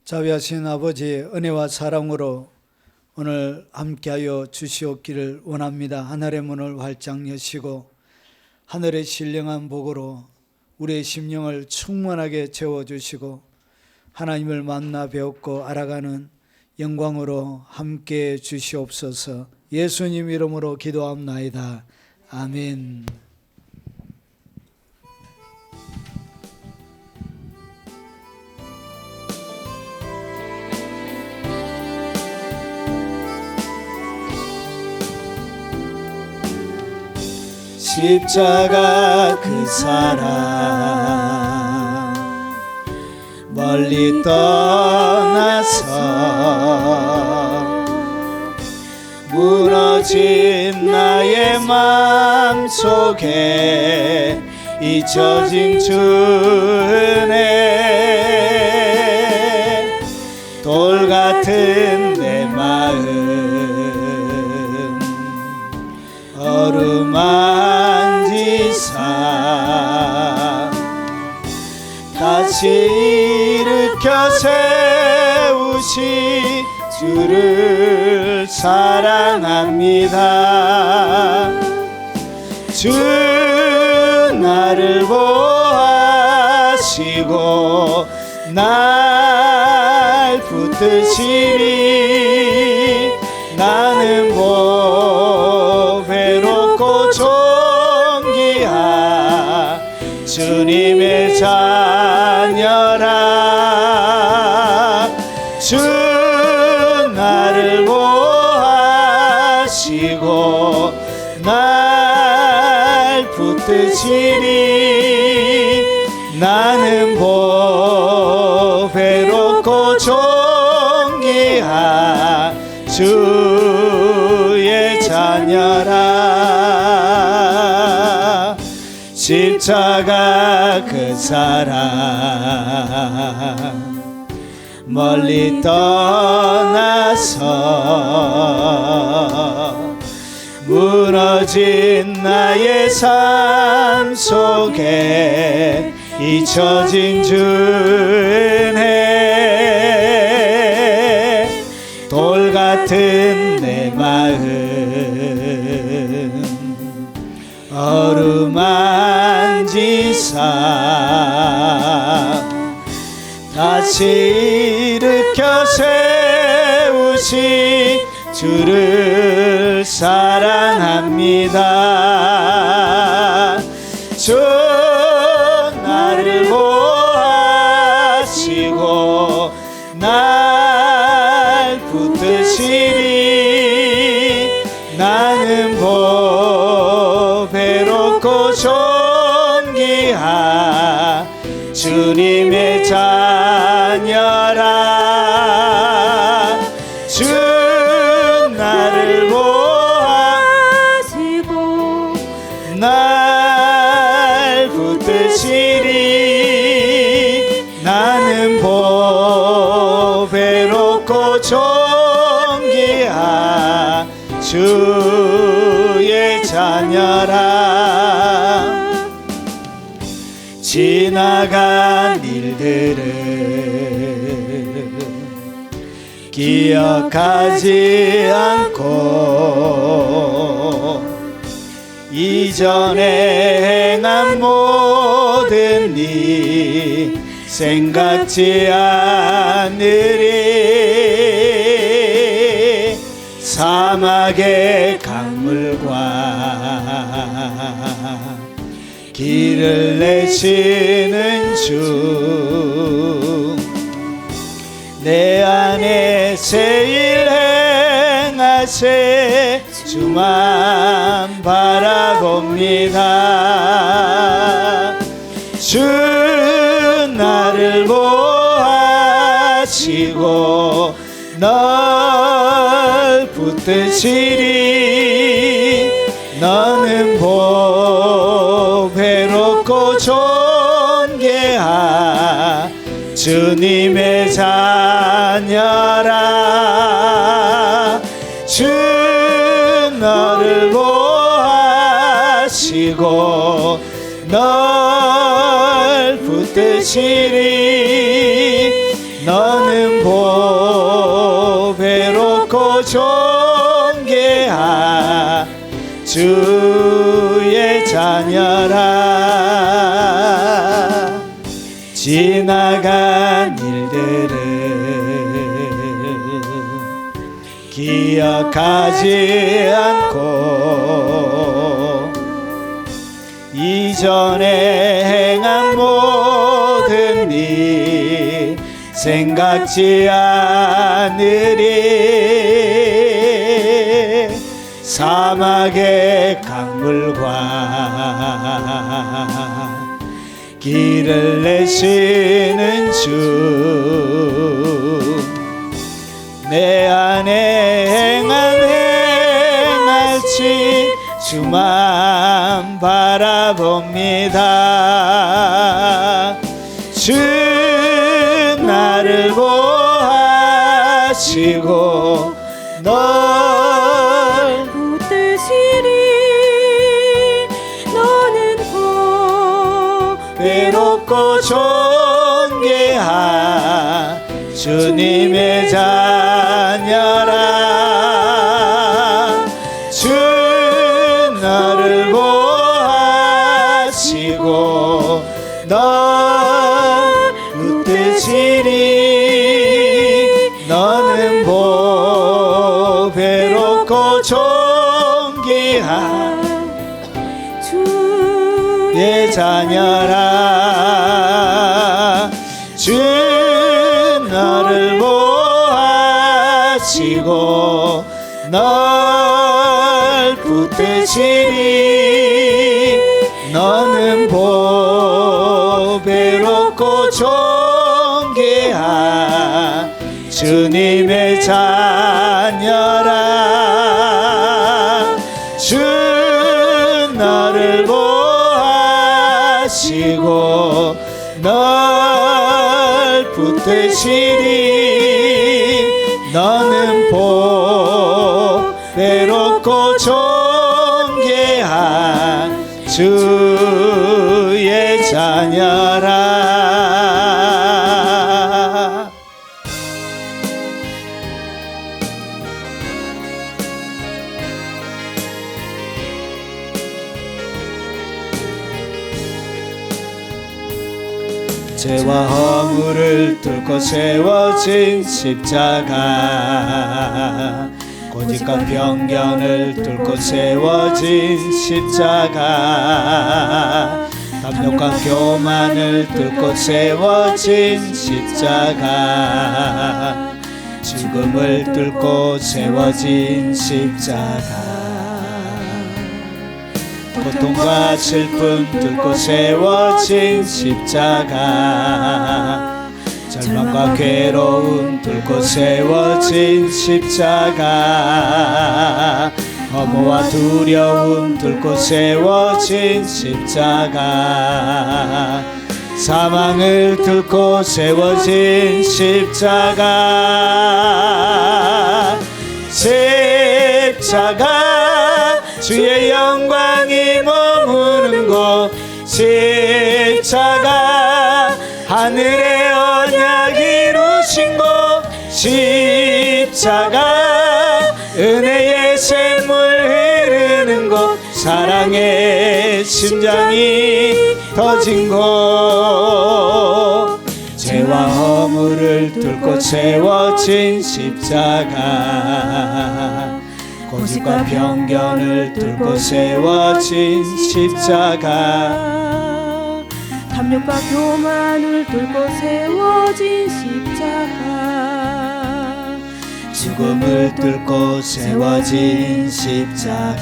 자비하신 아버지, 은혜와 사랑으로 오늘 함께하여 주시옵기를 원합니다. 하늘의 문을 활짝 여시고 하늘의 신령한 복으로 우리의 심령을 충만하게 채워주시고 하나님을 만나 배웠고 알아가는 영광으로 함께해 주시옵소서. 예수님 이름으로 기도합나이다. 아멘. 십자가 그 사랑 멀리 떠나서 무너진 나의 마음속에 잊혀진 주 은혜 돌 같은 내 마음 어루만지사 다시 일으켜 세우시 주를 사랑합니다. 주 나를 보하시고 날 붙드시니 나는 외롭고 존귀한 주님의 자녀라. 주 나를 보하시고 날 붙드시니 나는 외롭고 존귀한 주의 자녀라. 십자가 그 사랑 멀리 떠나서 무너진 나의 삶 속에 잊혀진 주 은혜 돌 같은 내 마음 어루만지사 다시 일으켜 세우시 주를 사랑합니다. 주 나를 보하시고 날 붙드시니 나는 외롭고 존귀한 주님의 자녀라. 주 나를 보하시고 날 붙드시니 나는 외롭고 존귀한 주의 자녀라. 지나간 일들을 기억하지 않고 이전에 행한 모든 일 생각지 않으리. 사막의 강물과 길을 내시는 주 내 안에 새 일 행하세 주만 바라봅니다. 주 나를 보하시고 널 붙드시리 너는 외롭고 존귀한 주님의 자녀라. 주 너를 보하시고 널 붙드시리 너는 보배롭고 존귀한 주의 자녀라. 지나간 일들을 기억하지 않고 이전에 행한 모든 일 생각지 않으리. 사막의 강물과 길을 내시는 주, 내 안에 행할지 주만 바라봅니다. 주 나를 보하시고 널 붙드시리. 너는 보배롭고 존귀한 주님의 자녀라. 주 너를 보하시고 널 붙드시리. 너는 보배롭고 존귀한 주의 자녀라. 주 너를 보하시고 널 붙드시리. 너는 보배롭고 존귀한 주님의 자녀라. 주 너를 보하시고 널 붙드시리. 너는 보배롭고 존귀한 주의 자녀라. 죄와 허물을 뚫고 세워진 십자가, 고집과 편견을 뚫고 세워진 십자가, 탐욕과 교만을 뚫고 세워진 십자가, 죽음을 뚫고 세워진 십자가, 고통과 슬픔 뚫고 세워진 십자가, 절망과 괴로움 뚫고 세워진 십자가, 허무와 두려움 뚫고 세워진 십자가, 사망을 뚫고 세워진 십자가. 십자가 주의 영광이 머무는 곳, 십자가 하늘의 언약 이루신 곳, 십자가 은혜의 샘물 흐르는 곳, 사랑의 심장이 터진 곳, 죄와 허물을 뚫고 세워진 십자가, 고집과 편견을 뚫고 세워진 십자가, 탐욕과 교만을 뚫고 세워진 십자가, 죽음을 뚫고 세워진 십자가,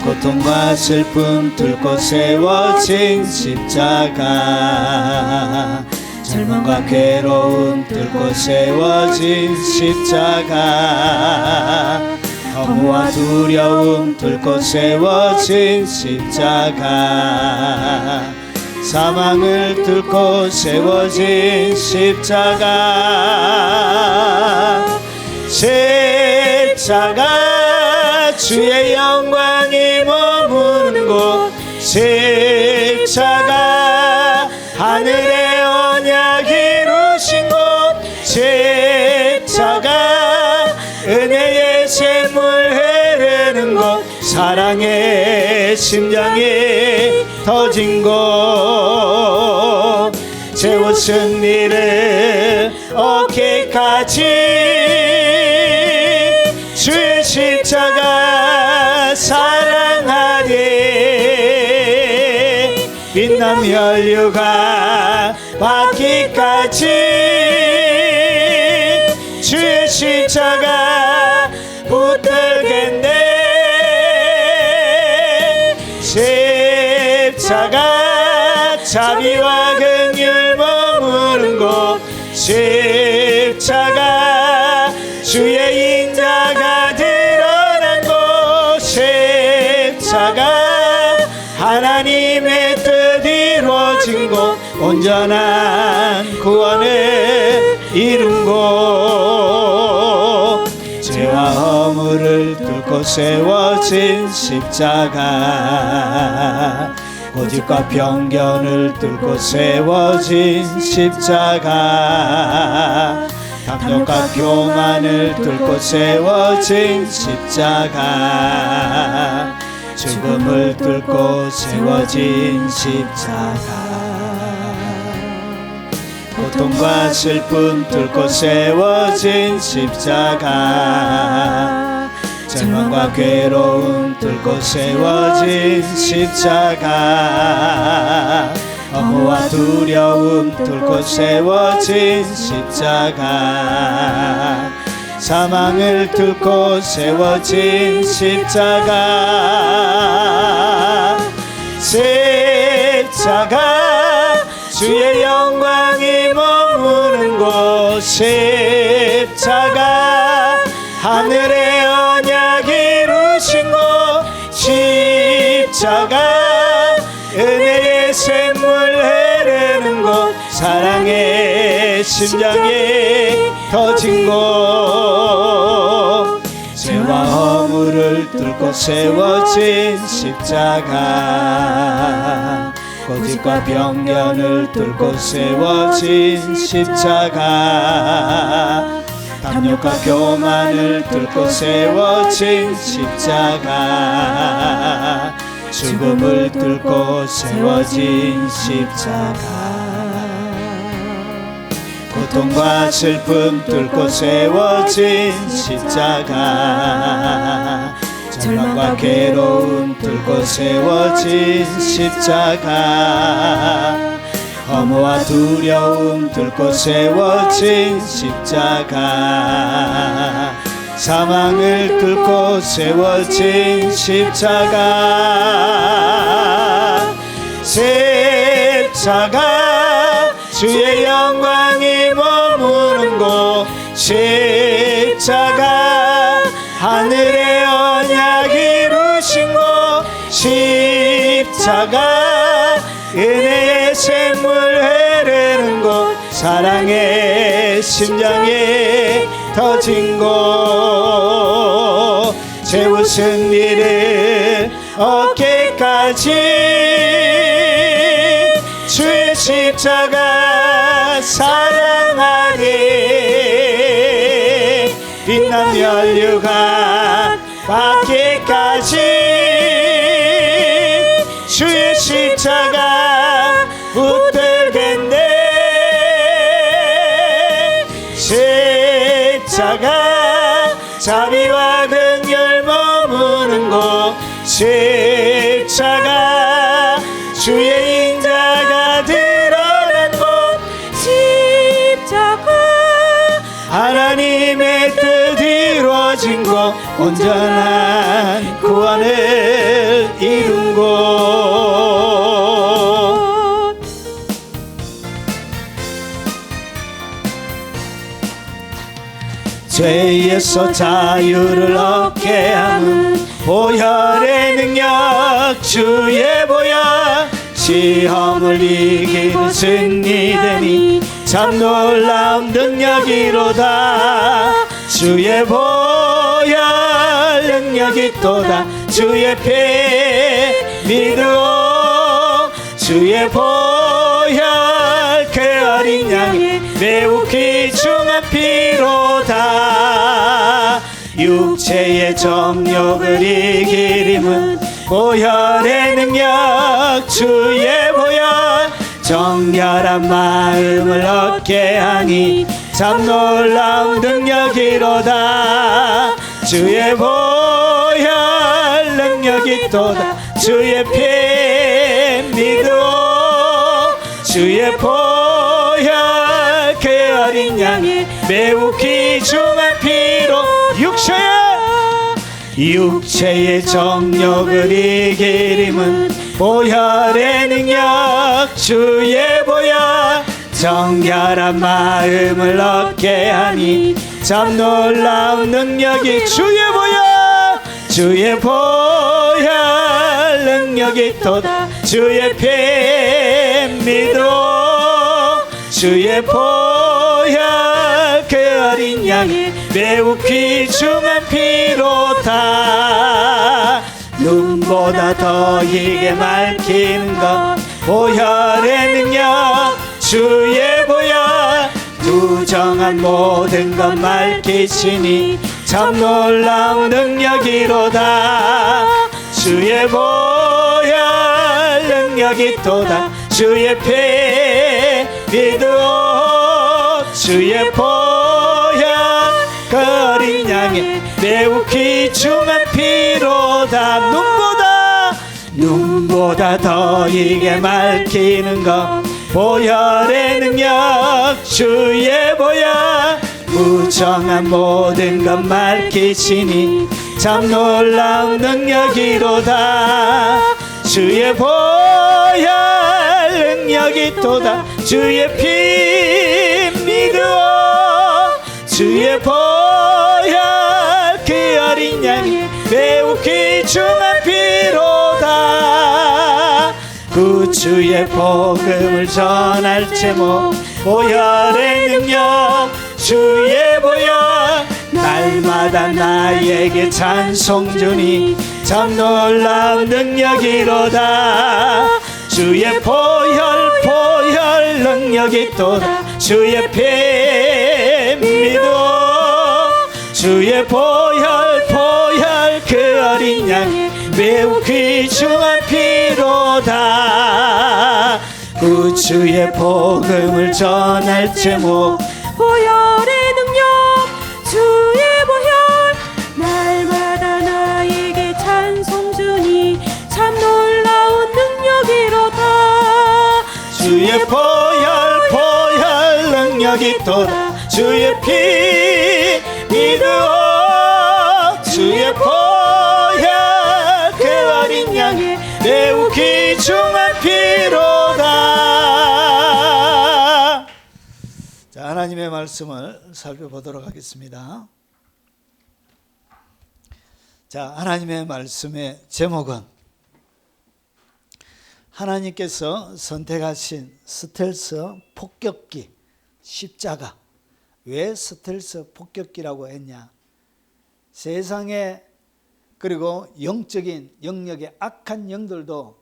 고통과 슬픔 뚫고 세워진 십자가, 절망과 괴로움 뚫고 세워진 십자가, 허무와 두려움 뚫고 세워진 십자가, 사망을 뚫고 세워진 십자가. 십자가 주의 영광이 머무는 곳, 십자가 하늘의 언약 사랑의 심장이 터진 곳 채워 승리를 얻기까지 주의 십자가 사랑하리 빛난 혈류가 받기까지 주의 십자가 붙들겠네 십자가 자비와 긍휼 머무는 곳 십자가 주의 인자가 드러난 곳 십자가 하나님의 뜻이 이루어진 곳 온전한 구원을 이룬 곳 죄와 허물을 뚫고 세워진 십자가 고집과 편견을 뚫고 세워진 십자가 탐욕과 교만을 뚫고 세워진 십자가 죽음을 뚫고 세워진 십자가 고통과 슬픔 뚫고 세워진 십자가 절망과 괴로움 뚫고 세워진 십자가 허무와 두려움 뚫고 세워진 십자가 사망을 뚫고 세워진 십자가 십자가 주의 영광이 머무는 곳 십자가 하늘의 언약 이루신 곳 십자가 은혜의 샘물 흐르는 곳 사랑의 심장이 터진 곳 죄와 허물을 뚫고 세워진 십자가 고집과 편견을 뚫고 세워진 십자가 탐욕과 교만을 뚫고 세워진 십자가 죽음을 뚫고 세워진 십자가 고통과 슬픔 뚫고 세워진 십자가 절망과 괴로움 뚫고 세워진 십자가 허무와 두려움 뚫고 세워진 십자가 사망을 뚫고 세워진 십자가 십자가 주의 영광이 머무는 곳 십자가 하늘의 언약 이루신 곳 십자가 은혜의 샘물 흐르는 곳 사랑의 심장이 터진 곳 최후 승리를 얻기까지 주의 십자가 사랑하리 빛난 혈류가 받기까지 주의 십자가 붙들겠네 십자가 자비와 긍휼 머무는 곳 십자가 주의 인자가 드러난 곳 십자가 하나님의 뜻이 이루어진 곳 온전한 구원을 이룬 곳 죄에서 자유를 얻게 하는 보혈의 능력 주의 보혈 시험을 이기고 승리되니 참 놀라운 능력이로다 주의 보혈 능력이 또다 주의 피 믿어 주의 보혈 그 어린 양의 매우 귀중한 피로다 육체의 정욕을 이길 힘은 보혈의 능력 주의 보혈 정결한 마음을 얻게 하니 참 놀라운 능력이로다 주의 보혈 능력이 또다 주의 피 믿어 주의 보혈 그 어린 양의 매우 귀중한 피로 육체의 정욕을 이길 힘은 보혈의 능력 주의 보혈 정결한 마음을 얻게 하니 참 놀라운 능력이 주의 보혈 능력이 또다 주의 피 믿어 주의 보혈 그 어린 양의 매우 귀중한 피로다 눈보다 더 이게 맑히는 것 보혈의 능력 주의 보혈 부정한 모든 것 맑히시니 참 놀라운 능력이로다 주의 보혈 능력이 또다 주의 피 믿어 주의 보혈 그 어린 양의 매우 귀중한 피로다 눈보다 더 이게 맑히는 것 보혈의 능력 주의 보혈 부정한 모든 것 맑히시니 참 놀라운 능력이로다 주의 보혈 능력이 또다 주의 피 믿어 주의 보혈 그 어린 양이 매우 귀중한 피로다 구주의 복음을 전할 제목 보혈의 능력 주의 보혈 날마다 나에게 찬송 주니 참 놀라운 능력이로다 주의 보혈 능력이 또다 주의 피 믿어 주의 보혈 그 어린 양의 매우 귀중한 피로다 구주의 복음을 전할 제목 보혈의 능력 주의 보혈 날마다 나에게 찬송 주니 참 놀라운 능력이로다 주의 보혈 능력이 또다 주의 피 믿어 주의 보혈 그 어린 양의 매우 귀중한 피로다. 자, 하나님의 말씀을 살펴보도록 하겠습니다. 자, 하나님의 말씀의 제목은 하나님께서 선택하신 스텔스 폭격기 십자가. 왜 스텔스 폭격기라고 했냐? 세상에 그리고 영적인 영역의 악한 영들도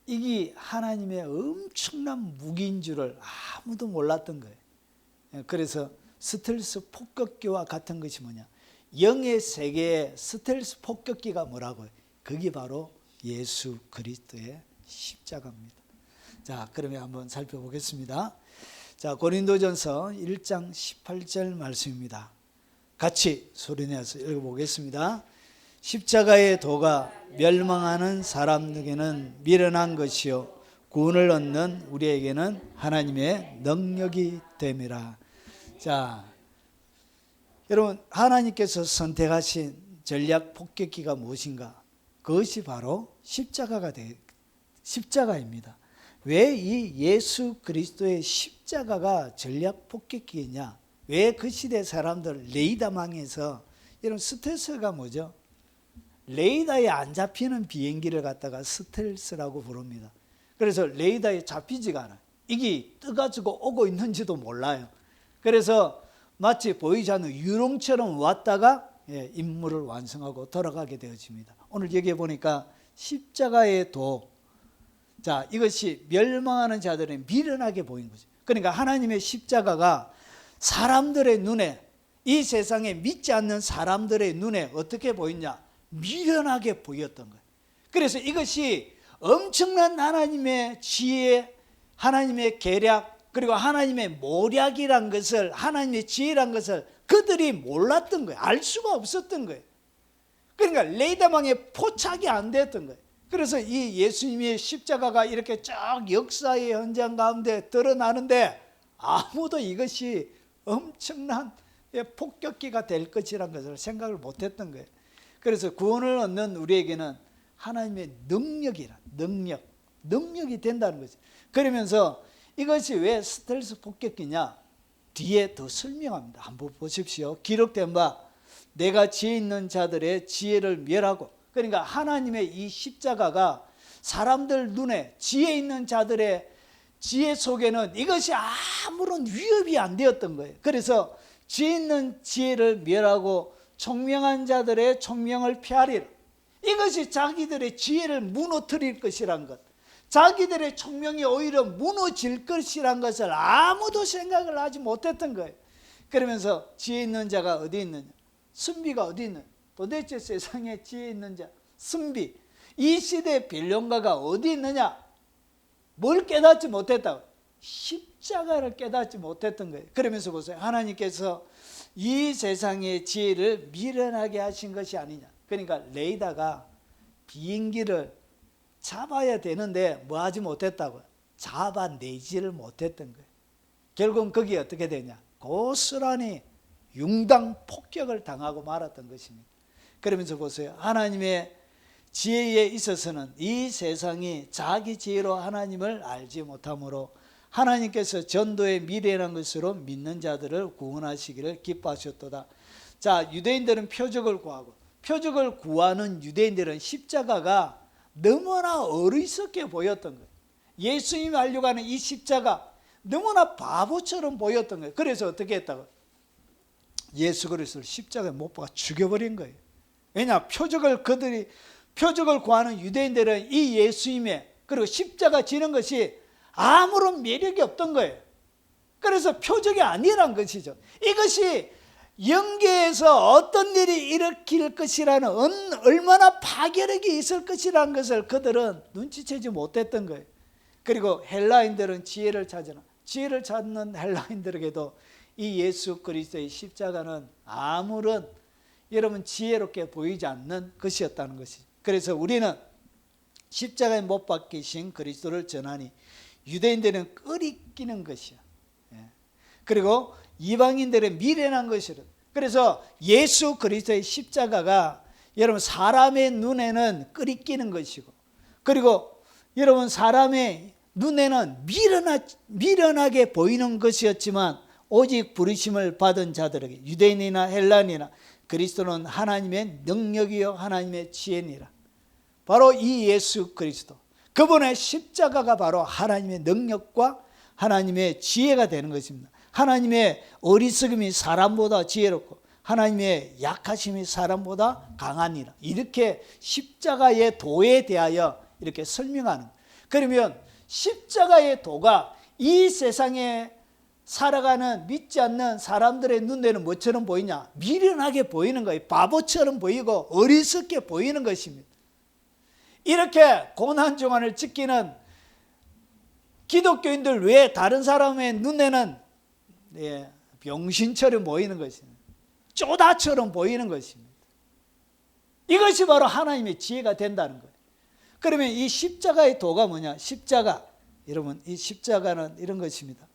이게 하나님의 엄청난 무기인 줄을 아무도 몰랐던 거예요. 그래서 스텔스 폭격기와 같은 것이 뭐냐? 영의 세계의 스텔스 폭격기가 뭐라고요? 그게 바로 예수 그리스도의 십자가입니다. 자, 그러면 한번 살펴보겠습니다. 자, 고린도전서 1장 18절 말씀입니다. 같이 소리내서 읽어보겠습니다. 십자가의 도가 멸망하는 사람에게는 미련한 것이요 구원을 얻는 우리에게는 하나님의 능력이 됨이라. 자, 여러분, 하나님께서 선택하신 전략 폭격기가 무엇인가? 그것이 바로 십자가입니다. 왜 이 예수 그리스도의 십자가가 전략 폭격기냐? 왜 그 시대 사람들 레이더망에서 이런 스텔스가 뭐죠? 레이더에 안 잡히는 비행기를 갖다가 스텔스라고 부릅니다. 그래서 레이더에 잡히지가 않아요. 이게 떠가지고 오고 있는지도 몰라요. 그래서 마치 보이지 않는 유령처럼 왔다가 임무를 완성하고 돌아가게 되어집니다. 오늘 여기에 보니까 십자가의 도, 자, 이것이 멸망하는 자들은 미련하게 보이는 거죠. 그러니까 하나님의 십자가가 사람들의 눈에 이 세상에 믿지 않는 사람들의 눈에 어떻게 보였냐? 미련하게 보였던 거예요. 그래서 이것이 엄청난 하나님의 지혜, 하나님의 계략, 그리고 하나님의 모략이란 것을, 하나님의 지혜란 것을 그들이 몰랐던 거예요. 알 수가 없었던 거예요. 그러니까 레이다망에 포착이 안 됐던 거예요. 그래서 이 예수님의 십자가가 이렇게 쫙 역사의 현장 가운데 드러나는데 아무도 이것이 엄청난 폭격기가 될 것이라는 것을 생각을 못했던 거예요. 그래서 구원을 얻는 우리에게는 하나님의 능력이 된다는 거죠. 그러면서 이것이 왜 스텔스 폭격기냐? 뒤에 더 설명합니다. 한번 보십시오. 기록된 바 내가 지혜 있는 자들의 지혜를 멸하고, 그러니까 하나님의 이 십자가가 사람들 눈에, 지혜 있는 자들의 지혜 속에는 이것이 아무런 위협이 안 되었던 거예요. 그래서 지혜 있는 지혜를 멸하고 총명한 자들의 총명을 폐하리라. 이것이 자기들의 지혜를 무너뜨릴 것이란 것, 자기들의 총명이 오히려 무너질 것이란 것을 아무도 생각을 하지 못했던 거예요. 그러면서 지혜 있는 자가 어디 있느냐? 선비가 어디 있느냐? 도대체 세상에 지혜 있는 자, 선비, 이 시대의 변론가가 어디 있느냐? 뭘 깨닫지 못했다고? 십자가를 깨닫지 못했던 거예요. 그러면서 보세요. 하나님께서 이 세상의 지혜를 미련하게 하신 것이 아니냐. 그러니까 레이다가 비행기를 잡아야 되는데 뭐 하지 못했다고요? 잡아내지를 못했던 거예요. 결국은 거기에 어떻게 되냐? 고스란히 융당 폭격을 당하고 말았던 것입니다. 그러면서 보세요. 하나님의 지혜에 있어서는 이 세상이 자기 지혜로 하나님을 알지 못하므로 하나님께서 전도의 미래라는 것으로 믿는 자들을 구원하시기를 기뻐하셨도다. 자, 유대인들은 표적을 구하고, 표적을 구하는 유대인들은 십자가가 너무나 어리석게 보였던 거예요. 예수님이 하려고 하는 이 십자가 너무나 바보처럼 보였던 거예요. 그래서 어떻게 했다고? 예수 그리스도를 십자가에 못 박아 죽여버린 거예요. 왜냐? 표적을 구하는 유대인들은 이 예수님의, 그리고 십자가 지는 것이 아무런 매력이 없던 거예요. 그래서 표적이 아니란 것이죠. 이것이 영계에서 어떤 일이 일으킬 것이라는, 얼마나 파괴력이 있을 것이라는 것을 그들은 눈치채지 못했던 거예요. 그리고 헬라인들은 지혜를 찾으나, 지혜를 찾는 헬라인들에게도 이 예수 그리스도의 십자가는 아무런, 여러분, 지혜롭게 보이지 않는 것이었다는 것이죠. 그래서 우리는 십자가에 못 박히신 그리스도를 전하니 유대인들은 끄리끼는 것이야. 그리고 이방인들은 미련한 것이라. 그래서 예수 그리스도의 십자가가 여러분 사람의 눈에는 끄리끼는 것이고, 그리고 여러분 사람의 눈에는 미련하게 보이는 것이었지만, 오직 부르심을 받은 자들에게, 유대인이나 헬라인이나, 그리스도는 하나님의 능력이요 하나님의 지혜니라. 바로 이 예수 그리스도, 그분의 십자가가 바로 하나님의 능력과 하나님의 지혜가 되는 것입니다. 하나님의 어리석음이 사람보다 지혜롭고 하나님의 약하심이 사람보다 강하니라. 이렇게 십자가의 도에 대하여 이렇게 설명하는. 그러면 십자가의 도가 이 세상에 살아가는 믿지 않는 사람들의 눈에는 뭐처럼 보이냐? 미련하게 보이는 거예요. 바보처럼 보이고 어리석게 보이는 것입니다. 이렇게 고난중환을 지키는 기독교인들 외에 다른 사람의 눈에는 병신처럼 보이는 것입니다. 쪼다처럼 보이는 것입니다. 이것이 바로 하나님의 지혜가 된다는 거예요. 그러면 이 십자가의 도가 뭐냐? 십자가, 여러분, 이 십자가는 이런 것입니다.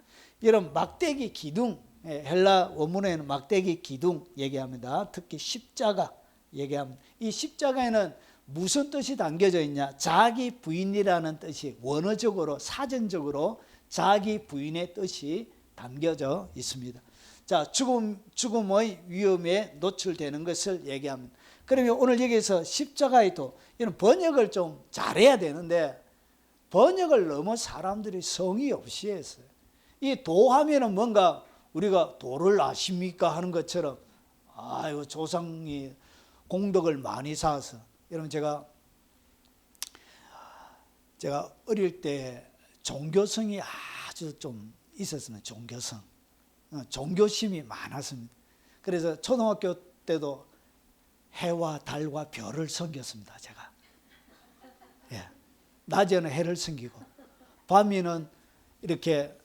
여러분, 막대기 기둥, 헬라 원문에는 막대기 기둥 얘기합니다. 특히 십자가 얘기합니다. 이 십자가에는 무슨 뜻이 담겨져 있냐? 자기 부인이라는 뜻이 원어적으로, 사전적으로 자기 부인의 뜻이 담겨져 있습니다. 자, 죽음의 위험에 노출되는 것을 얘기합니다. 그러면 오늘 여기서 십자가의 도, 이런 번역을 좀 잘해야 되는데 번역을 너무 사람들이 성의 없이 했어요. 이 도하면은 뭔가 우리가 도를 아십니까 하는 것처럼, 아이고 조상이 공덕을 많이 쌓아서. 여러분, 제가 어릴 때 종교성이 아주 좀 있었습니다. 종교심이 많았습니다. 그래서 초등학교 때도 해와 달과 별을 섬겼습니다. 제가. 예. 낮에는 해를 섬기고 밤에는 이렇게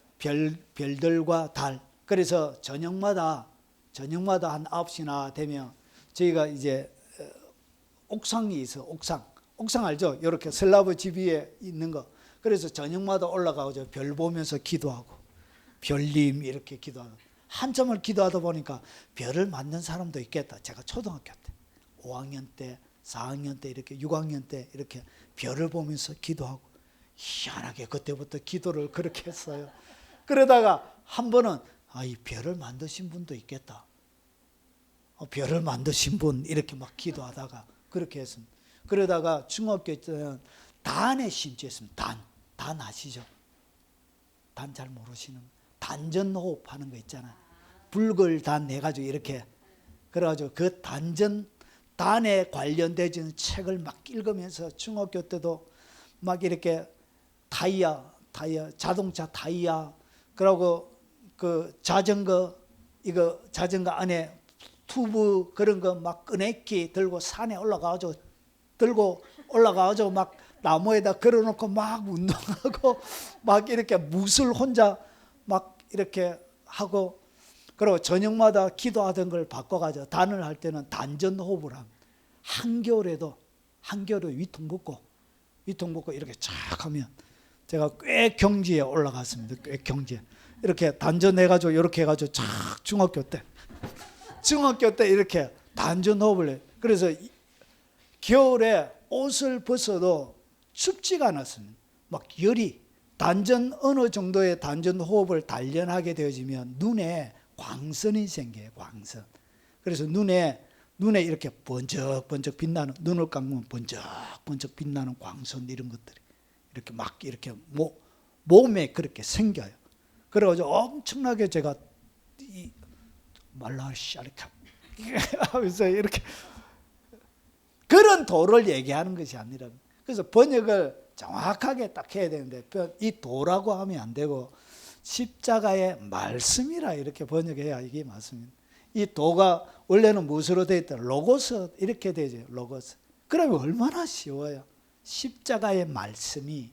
별들과 달. 그래서 저녁마다 한 9시나 되면 저희가 이제 옥상이 있어. 옥상 알죠? 이렇게 슬라브 집 위에 있는 거. 그래서 저녁마다 올라가서 별 보면서 기도하고 별님 이렇게 기도하고 한참을 기도하다 보니까 별을 만든 사람도 있겠다. 제가 초등학교 때 5학년 때 4학년 때 이렇게 6학년 때 이렇게 별을 보면서 기도하고 희한하게 그때부터 기도를 그렇게 했어요. 그러다가 한 번은 이 별을 만드신 분도 있겠다. 별을 만드신 분 이렇게 막 기도하다가 그렇게 했습니다. 그러다가 중학교 때는 단에 심취했습니다. 단 아시죠? 단 잘 모르시는 단전호흡 하는 거 있잖아요. 불글단 해가지고 이렇게 그래가지고 그 단에 관련되는 책을 막 읽으면서 중학교 때도 막 이렇게 자동차 타이어 그러고 그 자전거 안에 튜브 그런 거 막 꺼내기 들고 산에 올라가가지고 막 나무에다 걸어놓고 막 운동하고 막 이렇게 무술 혼자 막 이렇게 하고 그리고 저녁마다 기도하던 걸 바꿔가지고 단을 할 때는 단전호흡을 합니다. 한겨울에 위통 벗고 이렇게 쫙 하면 제가 꽤 경지에 올라갔습니다. 꽤 경지에 이렇게 단전해가지고 이렇게 해가지고 쫙 중학교 때 이렇게 단전호흡을 해요. 그래서 겨울에 옷을 벗어도 춥지가 않았습니다. 막 열이 어느 정도의 단전호흡을 단련하게 되어지면 눈에 광선이 생겨요. 광선. 그래서 눈에 이렇게 번쩍번쩍 빛나는, 눈을 감으면 번쩍번쩍 빛나는 광선 이런 것들이 이렇게 막 이렇게 몸에 그렇게 생겨요. 그래가지고 엄청나게 제가 말라시아 이렇게 하면서 이렇게 그런 도를 얘기하는 것이 아니라, 그래서 번역을 정확하게 딱 해야 되는데 이 도라고 하면 안 되고 십자가의 말씀이라 이렇게 번역해야 이게 맞습니다. 이 도가 원래는 무엇으로 되어 있다? 로고스 이렇게 되죠. 로고스. 그러면 얼마나 쉬워요. 십자가의 말씀이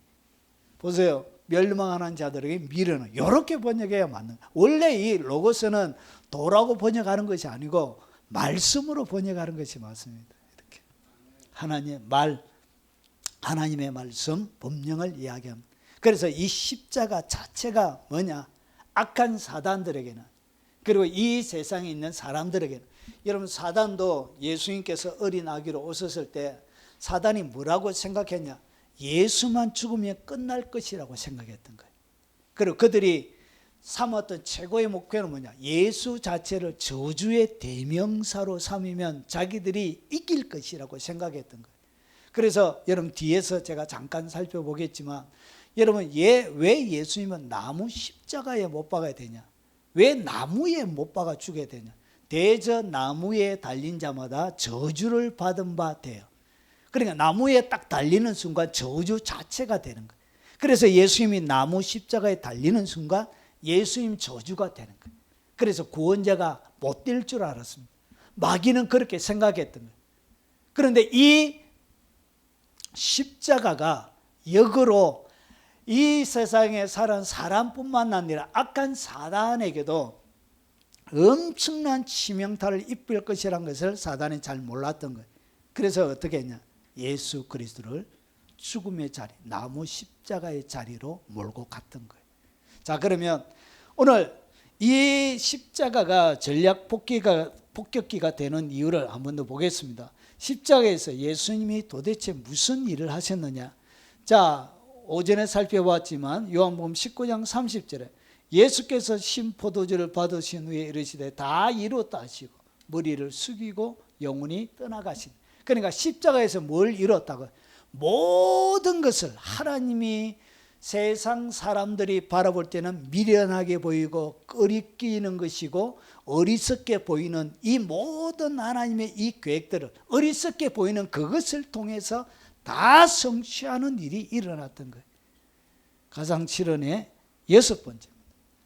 보세요. 멸망하는 자들에게 미련은 이렇게 번역해야 맞는 거예요. 원래 이 로고스는 도라고 번역하는 것이 아니고 말씀으로 번역하는 것이 맞습니다. 이렇게 하나님의 말씀, 법령을 이야기합니다. 그래서 이 십자가 자체가 뭐냐? 악한 사단들에게는, 그리고 이 세상에 있는 사람들에게는, 여러분 사단도 예수님께서 어린 아기로 오셨을 때 사단이 뭐라고 생각했냐? 예수만 죽으면 끝날 것이라고 생각했던 거예요. 그리고 그들이 삼았던 최고의 목표는 뭐냐? 예수 자체를 저주의 대명사로 삼으면 자기들이 이길 것이라고 생각했던 거예요. 그래서 여러분 뒤에서 제가 잠깐 살펴보겠지만, 여러분 왜 예수님은 나무 십자가에 못 박아야 되냐? 왜 나무에 못 박아 죽여야 되냐? 대저 나무에 달린 자마다 저주를 받은 바 돼요. 그러니까 나무에 딱 달리는 순간 저주 자체가 되는 거예요. 그래서 예수님이 나무 십자가에 달리는 순간 예수님 저주가 되는 거예요. 그래서 구원자가 못 될 줄 알았습니다. 마귀는 그렇게 생각했던 거예요. 그런데 이 십자가가 역으로 이 세상에 사는 사람뿐만 아니라 악한 사단에게도 엄청난 치명타를 입힐 것이라는 것을 사단이 잘 몰랐던 거예요. 그래서 어떻게 했냐? 예수 그리스도를 죽음의 자리, 나무 십자가의 자리로 몰고 갔던 거예요. 자, 그러면 오늘 이 십자가가 전략 폭격기가 되는 이유를 한번 더 보겠습니다. 십자가에서 예수님이 도대체 무슨 일을 하셨느냐? 자, 오전에 살펴봤지만 요한복음 19장 30절에 예수께서 신포도주를 받으신 후에 이르시되 다 이루었다 하시고 머리를 숙이고 영원히 떠나가신. 그러니까 십자가에서 뭘 이뤘다고? 모든 것을 하나님이 세상 사람들이 바라볼 때는 미련하게 보이고 꺼리끼는 것이고 어리석게 보이는 이 모든 하나님의 이 계획들을 어리석게 보이는 그것을 통해서 다 성취하는 일이 일어났던 거예요. 가상칠언의 6번째.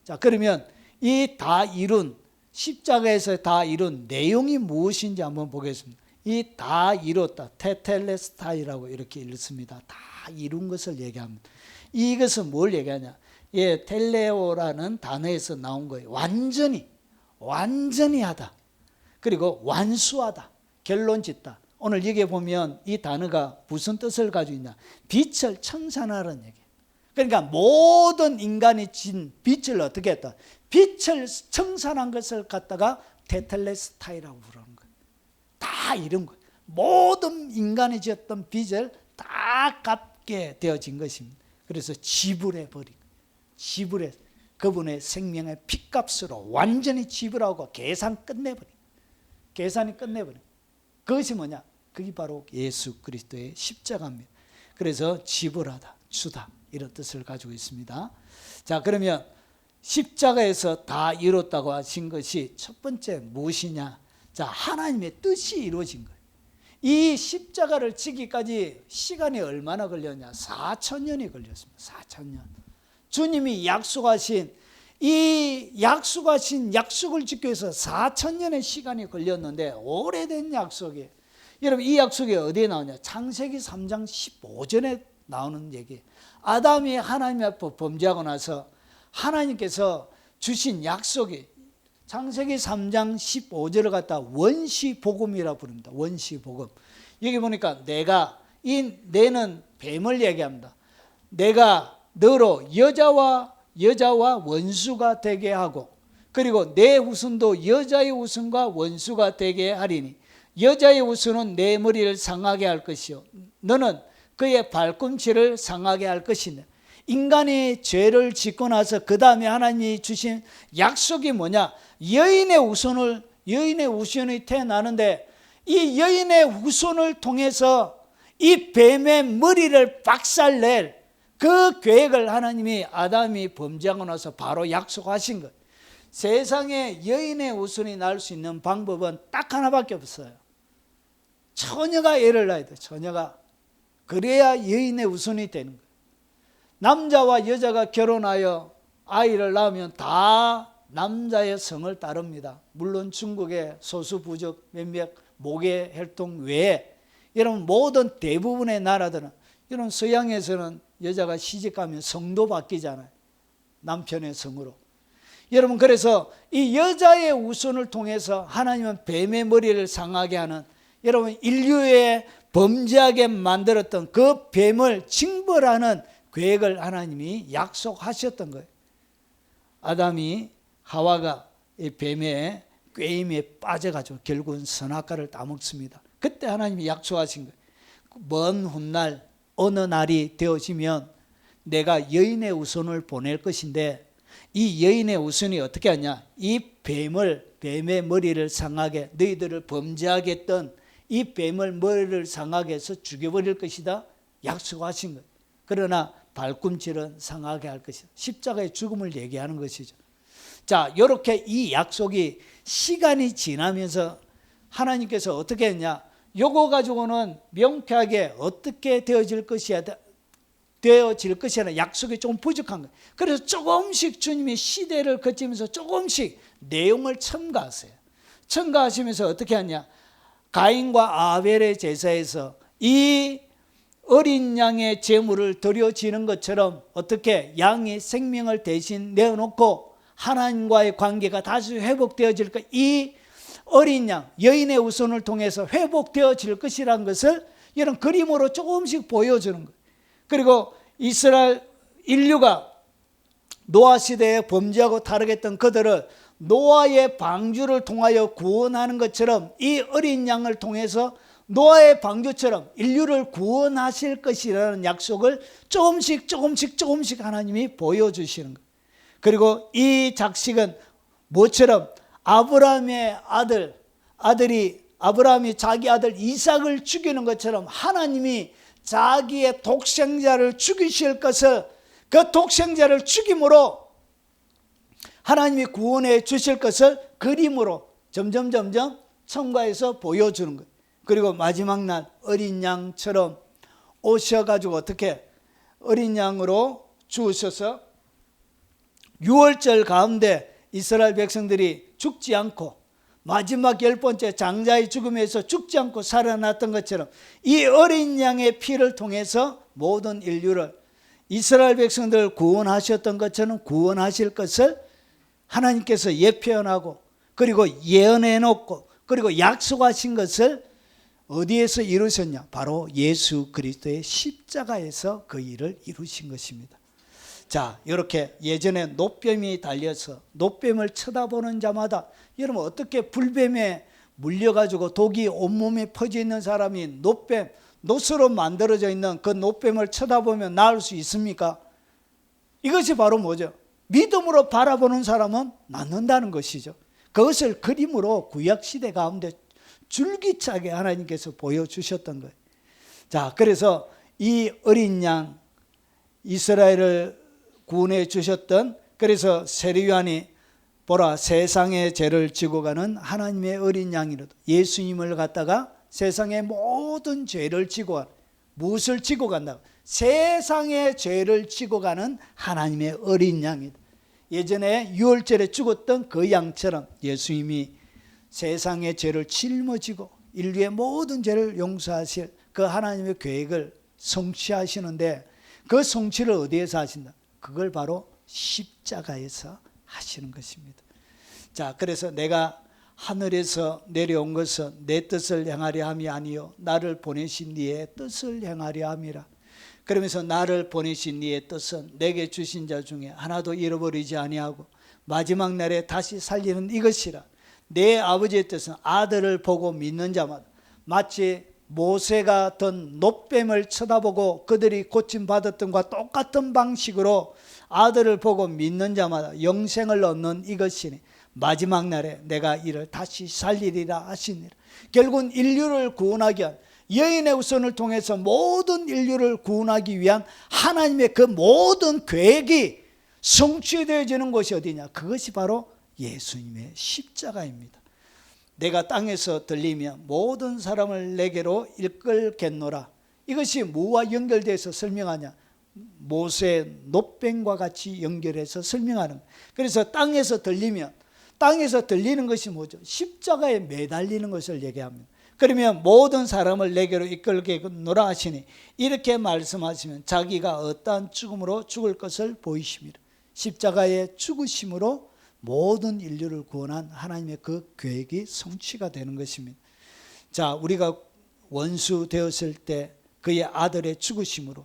자, 그러면 이 다 이룬 십자가에서 다 이룬 내용이 무엇인지 한번 보겠습니다. 이 다 이뤘다, 테텔레스타이라고 이렇게 읽습니다. 다 이룬 것을 얘기합니다. 이것은 뭘 얘기하냐? 예, 텔레오라는 단어에서 나온 거예요. 완전히 하다. 그리고 완수하다. 결론 짓다. 오늘 여기에 보면 이 단어가 무슨 뜻을 가지고 있냐? 빛을 청산하라는 얘기예요. 그러니까 모든 인간이 진 빛을 어떻게 했다? 빛을 청산한 것을 갖다가 테텔레스타이라고 부르는 거예요. 다 이런 거예요. 모든 인간이 지었던 빛을 다 갚게 되어진 것입니다. 그래서 지불해버리고, 그분의 생명의 핏값으로 완전히 지불하고 계산이 끝내버린. 그것이 뭐냐? 그게 바로 예수 그리스도의 십자가입니다. 그래서 지불하다, 주다, 이런 뜻을 가지고 있습니다. 자, 그러면 십자가에서 다 이뤘다고 하신 것이 첫 번째 무엇이냐? 자, 하나님의 뜻이 이루어진 거예요. 이 십자가를 지기까지 시간이 얼마나 걸렸냐? 4,000년이 걸렸습니다. 4,000년. 주님이 약속하신 약속을 지키기 위해서 4,000년의 시간이 걸렸는데, 오래된 약속이에요. 여러분, 이 약속이 어디에 나오냐? 창세기 3장 15절에 나오는 얘기예요. 아담이 하나님 앞에 범죄하고 나서 하나님께서 주신 약속이 창세기 3장 15절을 갖다 원시복음이라 부릅니다. 원시복음. 여기 보니까 내는 뱀을 얘기합니다. 내가 너로 여자와 원수가 되게 하고, 그리고 내 후손도 여자의 후손과 원수가 되게 하리니 여자의 후손은 내 머리를 상하게 할 것이요 너는 그의 발꿈치를 상하게 할 것이네. 인간이 죄를 짓고 나서 그 다음에 하나님이 주신 약속이 뭐냐? 여인의 후손이 태어나는데, 이 여인의 후손을 통해서 이 뱀의 머리를 박살낼 그 계획을 하나님이 아담이 범죄하고 나서 바로 약속하신 거예요. 세상에 여인의 후손이 날 수 있는 방법은 딱 하나밖에 없어요. 처녀가 애를 낳아야 돼. 처녀가. 그래야 여인의 후손이 되는 거예요. 남자와 여자가 결혼하여 아이를 낳으면 다 남자의 성을 따릅니다. 물론 중국의 소수 부족 몇몇 모계 혈통 외에 이런 모든 대부분의 나라들은, 이런 서양에서는 여자가 시집가면 성도 바뀌잖아요. 남편의 성으로. 여러분, 그래서 이 여자의 후손을 통해서 하나님은 뱀의 머리를 상하게 하는, 여러분, 인류의 범죄하게 만들었던 그 뱀을 징벌하는 계획을 하나님이 약속하셨던 거예요. 아담이 하와가 이 뱀의 꾀임에 빠져가지고 결국은 선악과를 따먹습니다. 그때 하나님이 약속하신 거예요. 먼 훗날 어느 날이 되어지면 내가 여인의 후손을 보낼 것인데, 이 여인의 후손이 어떻게 하냐? 이 뱀의 머리를 상하게, 너희들을 범죄하게 했던 이 뱀을 머리를 상하게 해서 죽여버릴 것이다 약속하신 거예요. 그러나 발꿈치는 상하게 할 것이다. 십자가의 죽음을 얘기하는 것이죠. 자, 이렇게 이 약속이 시간이 지나면서 하나님께서 어떻게 했냐? 요거 가지고는 명쾌하게 어떻게 되어질 것이야 약속이 조금 부족한 거예요. 그래서 조금씩 주님이 시대를 거치면서 조금씩 내용을 첨가하세요. 첨가하시면서 어떻게 하냐? 가인과 아벨의 제사에서 이 어린 양의 제물을 드려지는 것처럼 어떻게 양이 생명을 대신 내어놓고 하나님과의 관계가 다시 회복되어질 것, 이 어린 양, 여인의 후손을 통해서 회복되어질 것이라는 것을 이런 그림으로 조금씩 보여주는 거예요. 그리고 이스라엘 인류가 노아 시대에 범죄하고 타락했던 그들을 노아의 방주를 통하여 구원하는 것처럼 이 어린 양을 통해서 노아의 방주처럼 인류를 구원하실 것이라는 약속을 조금씩 하나님이 보여주시는 거예요. 그리고 이 작식은 뭐처럼 아브라함의 아브라함이 자기 아들 이삭을 죽이는 것처럼 하나님이 자기의 독생자를 죽이실 것을, 그 독생자를 죽임으로 하나님이 구원해 주실 것을 그림으로 점점 첨가해서 보여주는 거예요. 그리고 마지막 날 어린 양처럼 오셔가지고 어떻게 어린 양으로 주셔서 6월절 가운데 이스라엘 백성들이 죽지 않고 마지막 10번째 장자의 죽음에서 죽지 않고 살아났던 것처럼 이 어린 양의 피를 통해서 모든 인류를 이스라엘 백성들을 구원하셨던 것처럼 구원하실 것을 하나님께서 예표현하고 그리고 예언해 놓고 그리고 약속하신 것을 어디에서 이루셨냐? 바로 예수 그리스도의 십자가에서 그 일을 이루신 것입니다. 자, 이렇게 예전에 노뱀이 달려서 노뱀을 쳐다보는 자마다 여러분 어떻게 불뱀에 물려가지고 독이 온몸에 퍼져 있는 사람이 노뱀, 노스로 만들어져 있는 그 노뱀을 쳐다보면 나을 수 있습니까? 이것이 바로 뭐죠? 믿음으로 바라보는 사람은 낫는다는 것이죠. 그것을 그림으로 구약시대 가운데 줄기차게 하나님께서 보여주셨던 거예요. 자, 그래서 이 어린 양 이스라엘을 구원해 주셨던, 그래서 세리요한이 보라 세상의 죄를 지고 가는 하나님의 어린 양이로다. 예수님을 갖다가 세상의 모든 죄를 지고 가는, 무엇을 지고 간다? 세상의 죄를 지고 가는 하나님의 어린 양이다. 예전에 유월절에 죽었던 그 양처럼 예수님이 세상의 죄를 짊어지고 인류의 모든 죄를 용서하실 그 하나님의 계획을 성취하시는데 그 성취를 어디에서 하신다? 그걸 바로 십자가에서 하시는 것입니다. 자, 그래서 내가 하늘에서 내려온 것은 내 뜻을 행하려 함이 아니요 나를 보내신 이의 뜻을 행하려 함이라. 그러면서 나를 보내신 이의 뜻은 내게 주신 자 중에 하나도 잃어버리지 아니하고 마지막 날에 다시 살리는 이것이라. 내 아버지의 뜻은 아들을 보고 믿는 자마다 마치 모세가 든 노뱀을 쳐다보고 그들이 고침받았던 것과 똑같은 방식으로 아들을 보고 믿는 자마다 영생을 얻는 이것이니 마지막 날에 내가 이를 다시 살리리라 하시니라. 결국은 인류를 구원하기 위한 여인의 후손을 통해서 모든 인류를 구원하기 위한 하나님의 그 모든 계획이 성취되어지는 것이 어디냐? 그것이 바로 예수님의 십자가입니다. 내가 땅에서 들리면 모든 사람을 내게로 이끌겠노라. 이것이 뭐와 연결돼서 설명하냐? 모세의 노뱀과 같이 연결해서 설명하는 거예요. 그래서 땅에서 들리면, 땅에서 들리는 것이 뭐죠? 십자가에 매달리는 것을 얘기합니다. 그러면 모든 사람을 내게로 이끌겠노라 하시니 이렇게 말씀하시면 자기가 어떠한 죽음으로 죽을 것을 보이십니다. 십자가의 죽으심으로 모든 인류를 구원한 하나님의 그 계획이 성취가 되는 것입니다. 자, 우리가 원수 되었을 때 그의 아들의 죽으심으로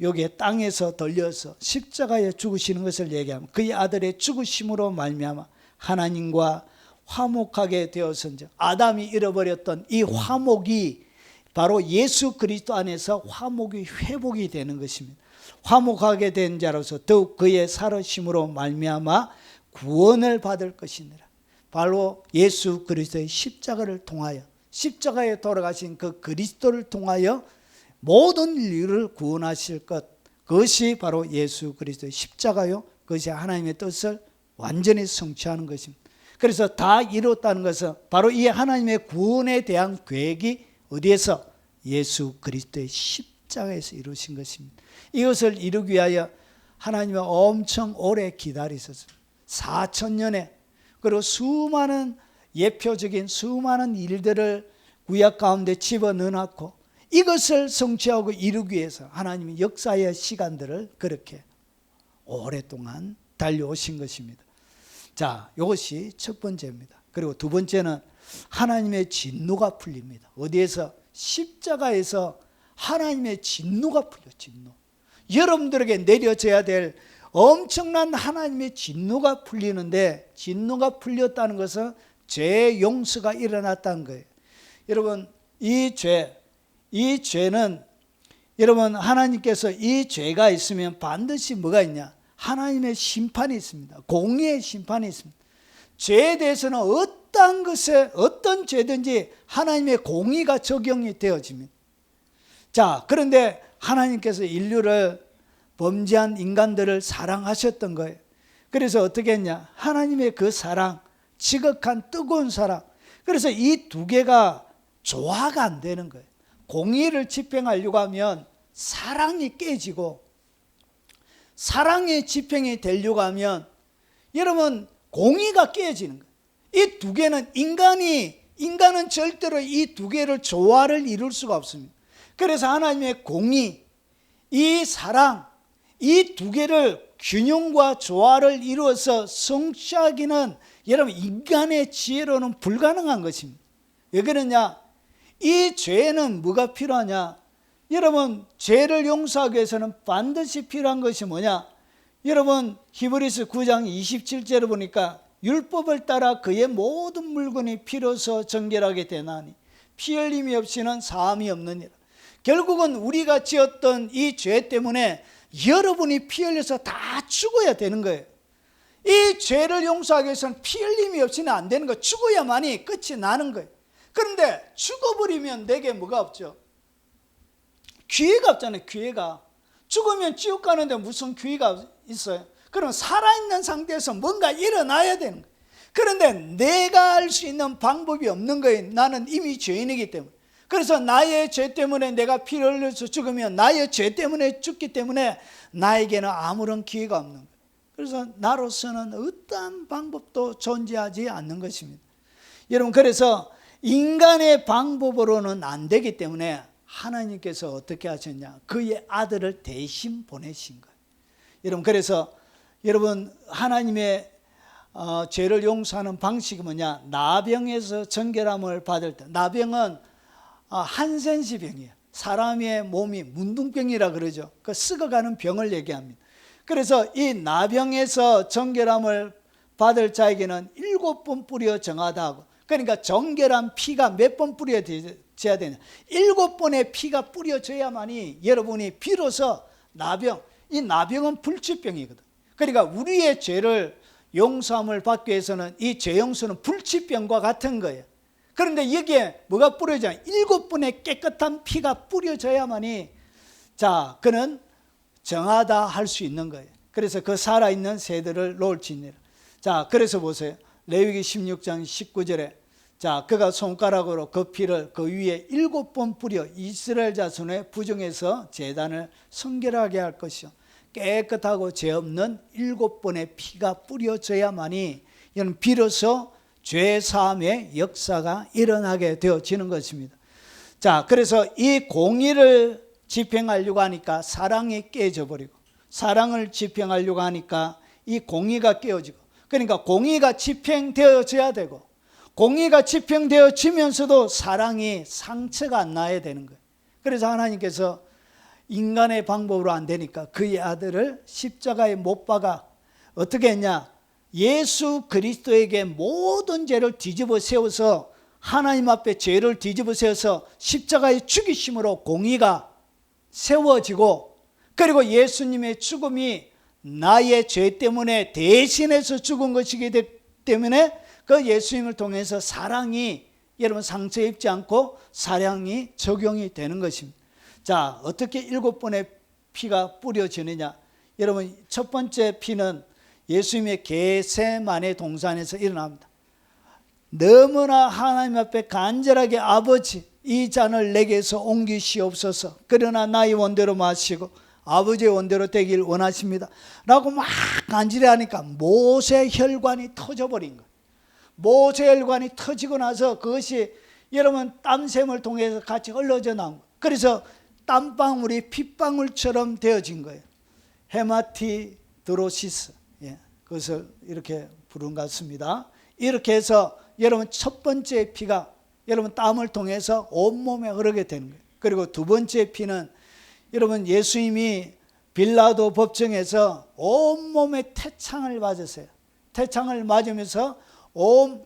여기에 땅에서 들려서 십자가에 죽으시는 것을 얘기하면 그의 아들의 죽으심으로 말미암아 하나님과 화목하게 되었은즉 아담이 잃어버렸던 이 화목이 바로 예수 그리스도 안에서 화목이 회복이 되는 것입니다. 화목하게 된 자로서 더욱 그의 살으심으로 말미암아 구원을 받을 것이니라. 바로 예수 그리스도의 십자가를 통하여 십자가에 돌아가신 그 그리스도를 통하여 모든 인류를 구원하실 것, 그것이 바로 예수 그리스도의 십자가요, 그것이 하나님의 뜻을 완전히 성취하는 것입니다. 그래서 다 이뤘다는 것은 바로 이 하나님의 구원에 대한 계획이 어디에서? 예수 그리스도의 십자가에서 이루신 것입니다. 이것을 이루기 위하여 하나님은 엄청 오래 기다리셨습니다. 4,000년에, 그리고 수많은 예표적인 수많은 일들을 구약 가운데 집어넣어놨고 이것을 성취하고 이루기 위해서 하나님이 역사의 시간들을 그렇게 오랫동안 달려오신 것입니다. 자, 이것이 첫 번째입니다. 그리고 두 번째는 하나님의 진노가 풀립니다. 어디에서? 십자가에서 하나님의 진노가 풀려. 진노. 여러분들에게 내려져야 될 엄청난 하나님의 진노가 풀리는데, 진노가 풀렸다는 것은 죄의 용서가 일어났다는 거예요. 여러분, 이 죄는 여러분 하나님께서 이 죄가 있으면 반드시 뭐가 있냐? 하나님의 심판이 있습니다. 공의의 심판이 있습니다. 죄에 대해서는 어떤 것에 어떤 죄든지 하나님의 공의가 적용이 되어집니다. 자, 그런데 하나님께서 인류를 범죄한 인간들을 사랑하셨던 거예요. 그래서 어떻게 했냐? 하나님의 그 사랑, 지극한 뜨거운 사랑. 그래서 이 두 개가 조화가 안 되는 거예요. 공의를 집행하려고 하면 사랑이 깨지고, 사랑의 집행이 되려고 하면 여러분 공의가 깨지는 거예요. 이 두 개는 인간은 절대로 이 두 개를 조화를 이룰 수가 없습니다. 그래서 하나님의 공의, 이 사랑, 이 두 개를 균형과 조화를 이루어서 성취하기는 여러분 인간의 지혜로는 불가능한 것입니다. 왜 그러냐? 이 죄는 뭐가 필요하냐? 여러분 죄를 용서하기 위해서는 반드시 필요한 것이 뭐냐? 여러분 히브리서 9장 27절을 보니까 율법을 따라 그의 모든 물건이 피로서 정결하게 되나니 피 흘림이 없이는 사함이 없느니라. 결국은 우리가 지었던 이 죄 때문에 여러분이 피 흘려서 다 죽어야 되는 거예요. 이 죄를 용서하기 위해서는 피 흘림이 없이는 안 되는 거예요. 죽어야만이 끝이 나는 거예요. 그런데 죽어버리면 내게 뭐가 없죠? 기회가 없잖아요. 기회가. 죽으면 지옥 가는데 무슨 기회가 있어요? 그럼 살아있는 상태에서 뭔가 일어나야 되는 거예요. 그런데 내가 할 수 있는 방법이 없는 거예요. 나는 이미 죄인이기 때문에. 그래서 나의 죄 때문에 내가 피를 흘려서 죽으면 나의 죄 때문에 죽기 때문에 나에게는 아무런 기회가 없는 거예요. 그래서 나로서는 어떠한 방법도 존재하지 않는 것입니다. 여러분 그래서 인간의 방법으로는 안 되기 때문에 하나님께서 어떻게 하셨냐? 그의 아들을 대신 보내신 거예요. 여러분 그래서 여러분 하나님의 죄를 용서하는 방식이 뭐냐? 나병에서 정결함을 받을 때, 나병은 한센시 병이에요. 사람의 몸이 문둥병이라 그러죠. 그 썩어가는 병을 얘기합니다. 그래서 이 나병에서 정결함을 받을 자에게는 7번 뿌려 정하다 하고, 그러니까 정결한 피가 몇 번 뿌려져야 되냐? 7번의 피가 뿌려져야만이 여러분이 비로소 나병, 이 나병은 불치병이거든. 그러니까 우리의 죄를 용서함을 받기 위해서는 이 죄 용서는 불치병과 같은 거예요. 그런데 여기에 뭐가 뿌려져야 7번의 깨끗한 피가 뿌려져야만이 그는 정하다 할 수 있는 거예요. 그래서 그 살아있는 새들을 놓을지니라. 그래서 보세요. 레위기 16장 19절에 그가 손가락으로 그 피를 그 위에 7번 뿌려 이스라엘 자손의 부중에서 제단을 성결하게 할 것이요 깨끗하고 죄 없는 7번의 피가 뿌려져야만이 이는 비로소 죄 사함의 역사가 일어나게 되어지는 것입니다. 그래서 이 공의를 집행하려고 하니까 사랑이 깨져 버리고, 사랑을 집행하려고 하니까 이 공의가 깨어지고, 그러니까 공의가 집행되어져야 되고, 공의가 집행되어지면서도 사랑이 상처가 안 나야 되는 거예요. 그래서 하나님께서 인간의 방법으로 안 되니까 그의 아들을 십자가에 못 박아 어떻게 했냐? 예수 그리스도에게 모든 죄를 뒤집어 세워서, 하나님 앞에 죄를 뒤집어 세워서 십자가의 죽이심으로 공의가 세워지고, 그리고 예수님의 죽음이 나의 죄 때문에 대신해서 죽은 것이기 때문에 그 예수님을 통해서 사랑이 여러분 상처 입지 않고 사랑이 적용이 되는 것입니다. 어떻게 7번의 피가 뿌려지느냐? 여러분 첫 번째 피는 예수님의 겟세마네 동산에서 일어납니다. 너무나 하나님 앞에 간절하게 아버지 이 잔을 내게서 옮기시옵소서. 그러나 나의 원대로 마시고 아버지의 원대로 되길 원하십니다. 라고 막 간절히 하니까 모세혈관이 터져버린 거예요. 모세혈관이 터지고 나서 그것이 여러분 땀샘을 통해서 같이 흘러져 나온 거예요. 그래서 땀방울이 핏방울처럼 되어진 거예요. 헤마티드로시스. 그것을 이렇게 부른 것 같습니다. 이렇게 해서 여러분 첫 번째 피가 여러분 땀을 통해서 온몸에 흐르게 되는 거예요. 그리고 두 번째 피는 여러분 예수님이 빌라도 법정에서 온몸에 태창을 맞으세요. 태창을 맞으면서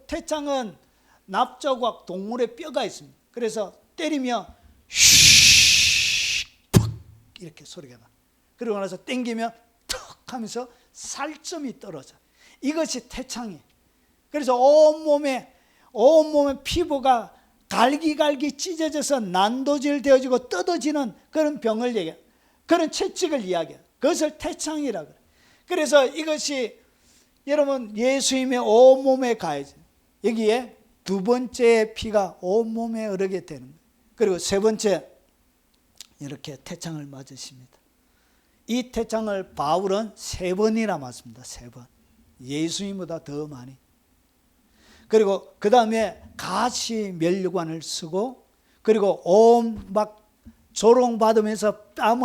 태창은 납조각 동물의 뼈가 있습니다. 그래서 때리면 푹 이렇게 소리가 나. 그러고 나서 땡기면 턱 하면서 살점이 떨어져. 이것이 태창이에요. 그래서 온몸에 피부가 갈기갈기 찢어져서 난도질 되어지고 뜯어지는 그런 병을 얘기해요. 그런 채찍을 이야기해요. 그것을 태창이라고 그래요. 그래서 이것이 여러분 예수님의 온몸에 가해져요. 여기에 두 번째 피가 온몸에 흐르게 되는 거예요. 그리고 세 번째 이렇게 태창을 맞으십니다. 이 태창을 바울은 3번이나 맞습니다. 3번. 예수님보다 더 많이. 그리고 그 다음에 가시 면류관을 쓰고, 그리고 온 막 조롱받으면서 뺨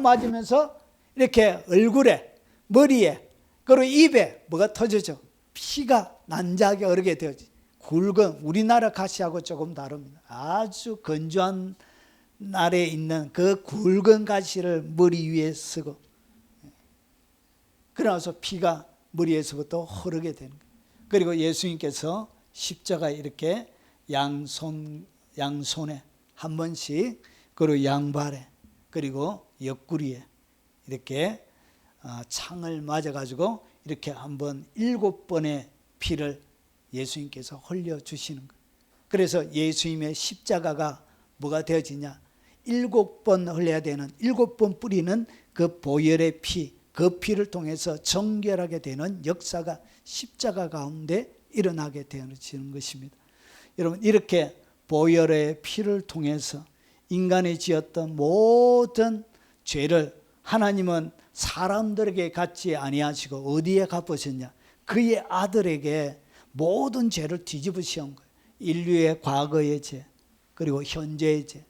맞으면서 이렇게 얼굴에, 머리에, 그리고 입에 뭐가 터지죠? 피가 난자하게 흐르게 되었지. 굵은, 우리나라 가시하고 조금 다릅니다. 아주 건조한 날에 있는 그 굵은 가시를 머리 위에 쓰고, 그러나서 피가 머리에서부터 흐르게 되는 거예요. 그리고 예수님께서 십자가에 이렇게 양손에 한 번씩, 그리고 양발에, 그리고 옆구리에 이렇게 창을 맞아가지고 이렇게 한번 7번의 피를 예수님께서 흘려주시는 거예요. 그래서 예수님의 십자가가 뭐가 되어지냐? 7번 흘려야 되는, 7번 뿌리는 그 보혈의 피, 그 피를 통해서 정결하게 되는 역사가 십자가 가운데 일어나게 되어지는 것입니다. 여러분, 이렇게 보혈의 피를 통해서 인간이 지었던 모든 죄를 하나님은 사람들에게 갚지 아니하시고 어디에 갚으셨냐? 그의 아들에게 모든 죄를 뒤집어 씌운 거예요. 인류의 과거의 죄, 그리고 현재의 죄,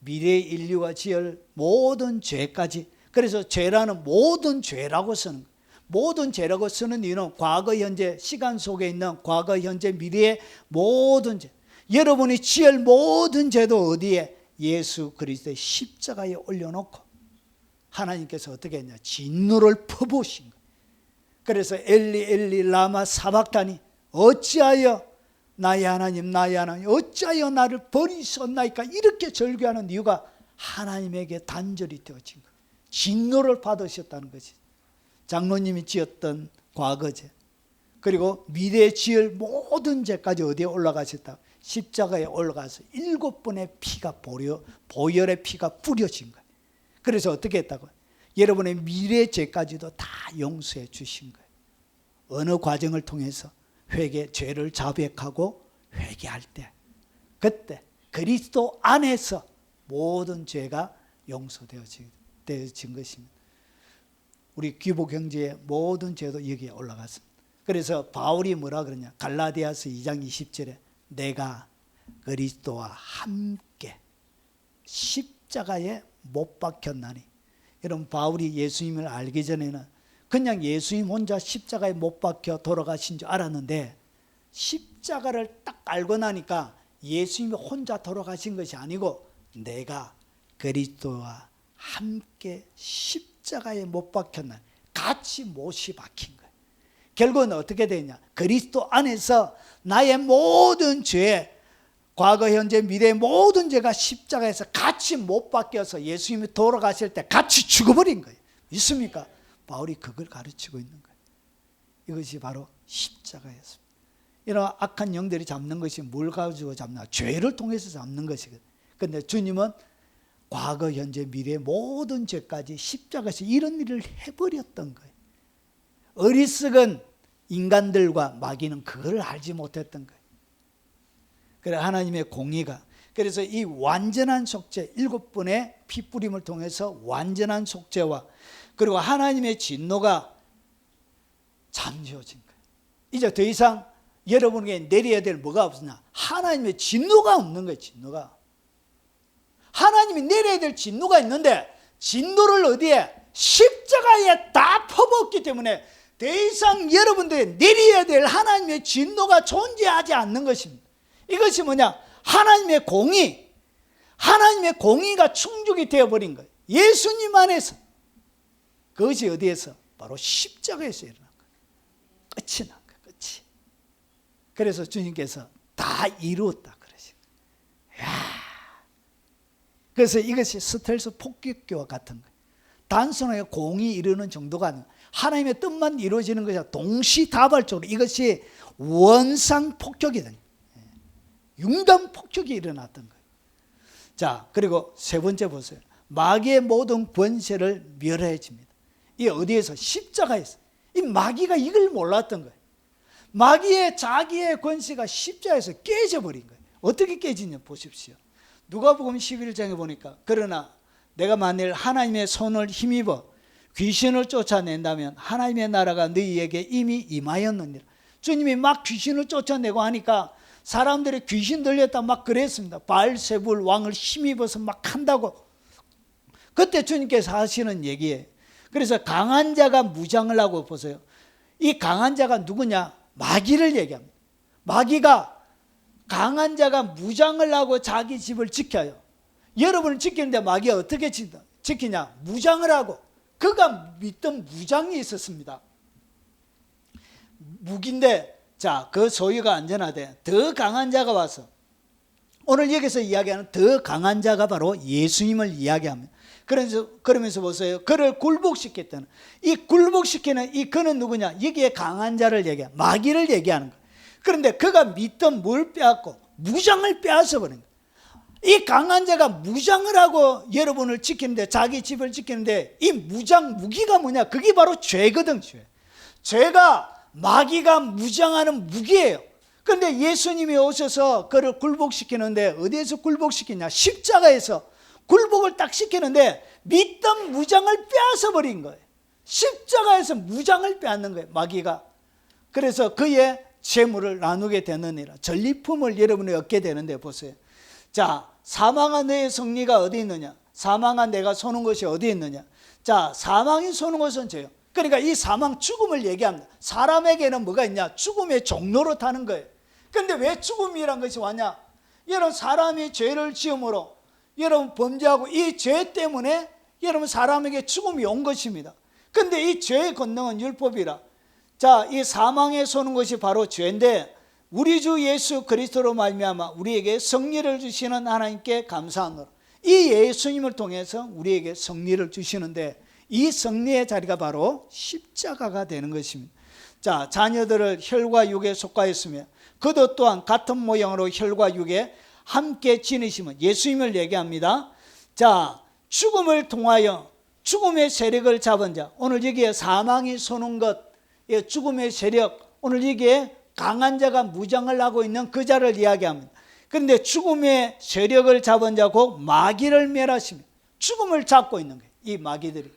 미래 인류가 지을 모든 죄까지. 그래서 죄라는 모든 죄라고 쓰는 거예요. 모든 죄라고 쓰는 이유는 과거, 현재, 시간 속에 있는 과거, 현재, 미래의 모든 죄. 여러분이 지을 모든 죄도 어디에? 예수 그리스도의 십자가에 올려놓고 하나님께서 어떻게 했냐? 진노를 퍼부으신 거예요. 그래서 엘리 엘리 라마 사박다니, 어찌하여 나의 하나님 나의 하나님 어찌하여 나를 버리셨나이까, 이렇게 절규하는 이유가 하나님에게 단절이 되어진 거예요. 진노를 받으셨다는 것이. 장로님이 지었던 과거죄, 그리고 미래에 지을 모든 죄까지 어디에 올라가셨다? 십자가에 올라가서 7번의 피가 보혈의 피가 뿌려진 거예요. 그래서 어떻게 했다고? 여러분의 미래 죄까지도 다 용서해 주신 거예요. 어느 과정을 통해서? 회개, 죄를 자백하고 회개할 때, 그때 그리스도 안에서 모든 죄가 용서되어진 것입니다. 우리 귀복 형제의 모든 죄도 여기에 올라갔습니다. 그래서 바울이 뭐라 그러냐? 갈라디아서 2장 20절에 내가 그리스도와 함께 십자가에 못 박혔나니. 여러분, 바울이 예수님을 알기 전에는 그냥 예수님 혼자 십자가에 못 박혀 돌아가신 줄 알았는데, 십자가를 딱 알고 나니까 예수님이 혼자 돌아가신 것이 아니고 내가 그리스도와 함께 십자가에 못 박혔나니, 같이 못이 박힌 거예요. 결국은 어떻게 되냐? 그리스도 안에서 나의 모든 죄, 과거, 현재, 미래의 모든 죄가 십자가에서 같이 못 박혀서 예수님이 돌아가실 때 같이 죽어버린 거예요. 있습니까? 바울이 그걸 가르치고 있는 거예요. 이것이 바로 십자가였습니다. 이런 악한 영들이 잡는 것이 뭘 가지고 잡나? 죄를 통해서 잡는 것이거든요. 그런데 주님은 과거, 현재, 미래의 모든 죄까지 십자가에서 이런 일을 해버렸던 거예요. 어리석은 인간들과 마귀는 그걸 알지 못했던 거예요. 그래, 하나님의 공의가, 그래서 이 완전한 속죄, 7번의 피뿌림을 통해서 완전한 속죄와, 그리고 하나님의 진노가 잠재워진 거예요. 이제 더 이상 여러분에게 내려야 될 뭐가 없으냐? 하나님의 진노가 없는 거예요. 진노가. 하나님이 내려야 될 진노가 있는데 진노를 어디에? 십자가에 다 퍼붓기 때문에 더 이상 여러분들이 내려야 될 하나님의 진노가 존재하지 않는 것입니다. 이것이 뭐냐? 하나님의 공의, 하나님의 공의가 충족이 되어버린 거예요. 예수님 안에서. 그것이 어디에서? 바로 십자가에서 일어난 거예요. 끝이 난 거예요. 끝이. 그래서 주님께서 다 이루었다 그러신 거예요. 그래서 이것이 스텔스 폭격기와 같은 거예요. 단순하게 공이 이루는 정도가 아니라 하나님의 뜻만 이루어지는 것이 아니라 동시다발적으로 이것이 원상 폭격이거든요. 융단 폭격이 일어났던 거예요. 자, 그리고 세 번째 보세요. 마귀의 모든 권세를 멸해 줍니다. 이 어디에서? 십자가에서. 이 마귀가 이걸 몰랐던 거예요. 마귀의 자기의 권세가 십자가에서 깨져버린 거예요. 어떻게 깨지냐 보십시오. 누가복음 11장에 보니까 그러나 내가 만일 하나님의 손을 힘입어 귀신을 쫓아낸다면 하나님의 나라가 너희에게 이미 임하였느니라. 주님이 막 귀신을 쫓아내고 하니까 사람들이 귀신 들렸다 막 그랬습니다. 바알세불 왕을 힘입어서 막 한다고. 그때 주님께서 하시는 얘기예요. 그래서 강한 자가 무장을 하고, 보세요. 이 강한 자가 누구냐? 마귀를 얘기합니다. 마귀가 강한 자가 무장을 하고 자기 집을 지켜요. 여러분을 지키는데 마귀가 어떻게 지키냐? 무장을 하고. 그가 믿던 무장이 있었습니다. 무기인데, 자, 그 소유가 안전하대. 더 강한 자가 와서, 오늘 여기서 이야기하는 더 강한 자가 바로 예수님을 이야기합니다. 그러면서 보세요. 그를 굴복시켰다는, 이 굴복시키는 이 그는 누구냐? 여기에 강한 자를 얘기해, 마귀를 얘기하는 거예요. 그런데 그가 믿던 뭘 빼앗고 무장을 빼앗아 버린 거예요. 이 강한 자가 무장을 하고 여러분을 지키는데, 자기 집을 지키는데, 이 무기가 뭐냐? 그게 바로 죄거든. 죄가 마귀가 무장하는 무기예요. 그런데 예수님이 오셔서 그를 굴복시키는데, 어디에서 굴복시키냐? 십자가에서 굴복을 딱 시키는데 믿던 무장을 빼앗아 버린 거예요. 십자가에서 무장을 빼앗는 거예요, 마귀가. 그래서 그의 재물을 나누게 되느니라. 전리품을 여러분이 얻게 되는데, 보세요. 자, 사망한 너의 승리가 어디 있느냐? 사망한 내가 쏘는 것이 어디 있느냐? 자, 사망이 쏘는 것은 죄요. 그러니까 이 사망, 죽음을 얘기합니다. 사람에게는 뭐가 있냐? 죽음의 종로로 타는 거예요. 그런데 왜 죽음이란 것이 왔냐? 여러분, 사람이 죄를 지음으로 여러분 범죄하고 이 죄 때문에 여러분 사람에게 죽음이 온 것입니다. 그런데 이 죄의 권능은 율법이라. 자, 이 사망에 쏘는 것이 바로 죄인데, 우리 주 예수 그리스도로 말미암아 우리에게 승리를 주시는 하나님께 감사하노라. 이 예수님을 통해서 우리에게 승리를 주시는데, 이 승리의 자리가 바로 십자가가 되는 것입니다. 자, 자녀들을 혈과 육에 속하였으며 그도 또한 같은 모양으로 혈과 육에 함께 지니시면, 예수님을 얘기합니다. 자, 죽음을 통하여 죽음의 세력을 잡은 자, 오늘 여기에 사망이 쏘는 것, 죽음의 세력, 오늘 여기에 강한 자가 무장을 하고 있는 그 자를 이야기합니다. 그런데 죽음의 세력을 잡은 자고 마귀를 멸하시며, 죽음을 잡고 있는 거예요, 이 마귀들이.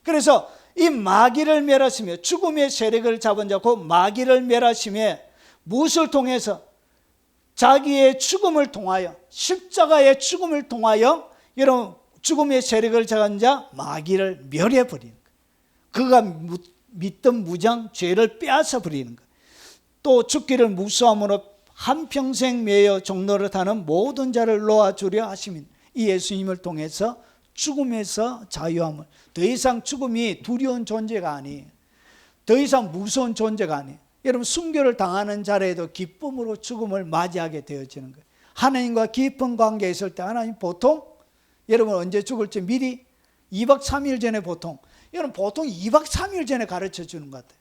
그래서 이 마귀를 멸하시며, 죽음의 세력을 잡은 자고 마귀를 멸하시며, 무엇을 통해서? 자기의 죽음을 통하여, 십자가의 죽음을 통하여 여러분 죽음의 세력을 잡은 자 마귀를 멸해버리는 거예요. 그가 믿던 무장, 죄를 빼앗아 버리는 거예요. 또 죽기를 무수함으로 한평생 매여 종로를 타는 모든 자를 놓아주려 하시면, 이 예수님을 통해서 죽음에서 자유함을, 더 이상 죽음이 두려운 존재가 아니에요. 더 이상 무서운 존재가 아니에요. 여러분, 순교를 당하는 자라도 기쁨으로 죽음을 맞이하게 되어지는 거예요. 하나님과 깊은 관계에 있을 때 하나님 보통 여러분 언제 죽을지 미리 2박 3일 전에 보통 2박 3일 전에 가르쳐 주는 것 같아요.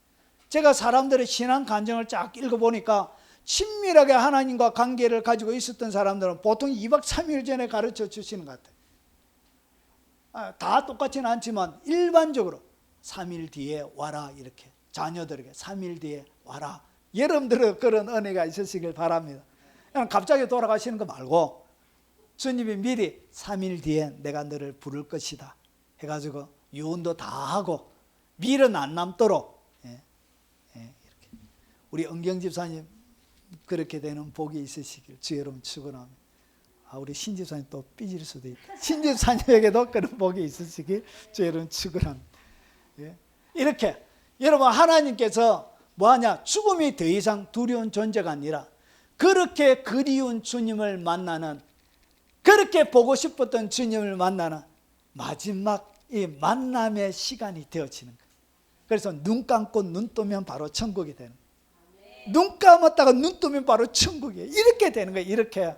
제가 사람들의 신앙 간증을 쫙 읽어보니까 친밀하게 하나님과 관계를 가지고 있었던 사람들은 보통 2박 3일 전에 가르쳐 주시는 것 같아요. 다 똑같지는 않지만 일반적으로 3일 뒤에 와라, 이렇게 자녀들에게 3일 뒤에 와라. 여러분들은 그런 은혜가 있으시길 바랍니다. 그냥 갑자기 돌아가시는 거 말고 주님이 미리 3일 뒤에 내가 너를 부를 것이다 해가지고 유언도 다 하고 미련 안 남도록, 이렇게 우리 은경 집사님 그렇게 되는 복이 있으시길 주 여러분 축원합니다. 우리 신 집사님 또 삐질 수도 있다. 신 집사님에게도 그런 복이 있으시길 주 여러분 축원합니다. 이렇게 여러분, 하나님께서 뭐하냐? 죽음이 더 이상 두려운 존재가 아니라 그렇게 그리운 주님을 만나는, 그렇게 보고 싶었던 주님을 만나는 마지막 이 만남의 시간이 되어지는 거예요. 그래서 눈 감고 눈 뜨면 바로 천국이 되는 거예요. 눈 감았다가 눈 뜨면 바로 천국이에요. 이렇게 되는 거예요. 이렇게.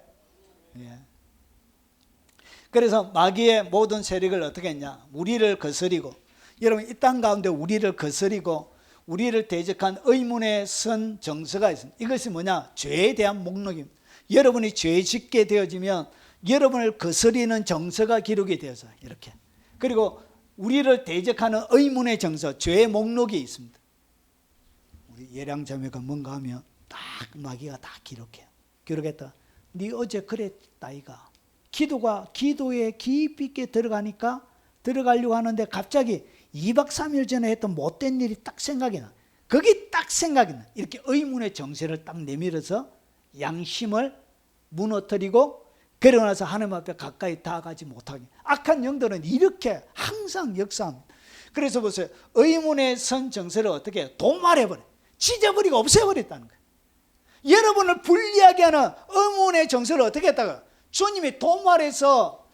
그래서 마귀의 모든 세력을 어떻게 했냐? 우리를 거스리고, 여러분 이 땅 가운데 우리를 거스리고 우리를 대적한 의문의 선 정서가 있습니다. 이것이 뭐냐? 죄에 대한 목록입니다. 여러분이 죄 짓게 되어지면 여러분을 거스리는 정서가 기록이 되어서 이렇게, 그리고 우리를 대적하는 의문의 정서, 죄의 목록이 있습니다. 우리 예량자매가 뭔가 하면 딱 마귀가 다 기록해요. 기록했다. 네 어제 그랬다 이가. 기도에 깊이 있게 들어가니까 들어가려고 하는데 갑자기 2박 3일 전에 했던 못된 일이 딱 생각이 나. 거기 딱 생각이 나. 이렇게 의문의 정세를 딱 내밀어서 양심을 무너뜨리고 그러고 나서 하나님 앞에 가까이 다가가지 못하게. 악한 영들은 이렇게 항상 역사합니다. 그래서 보세요. 의문의 선 정세를 어떻게 도말해버려. 찢어버리고 없애버렸다는 거예요. 여러분을 불리하게 하는 의문의 정세를 어떻게 했다가 주님이 도말해서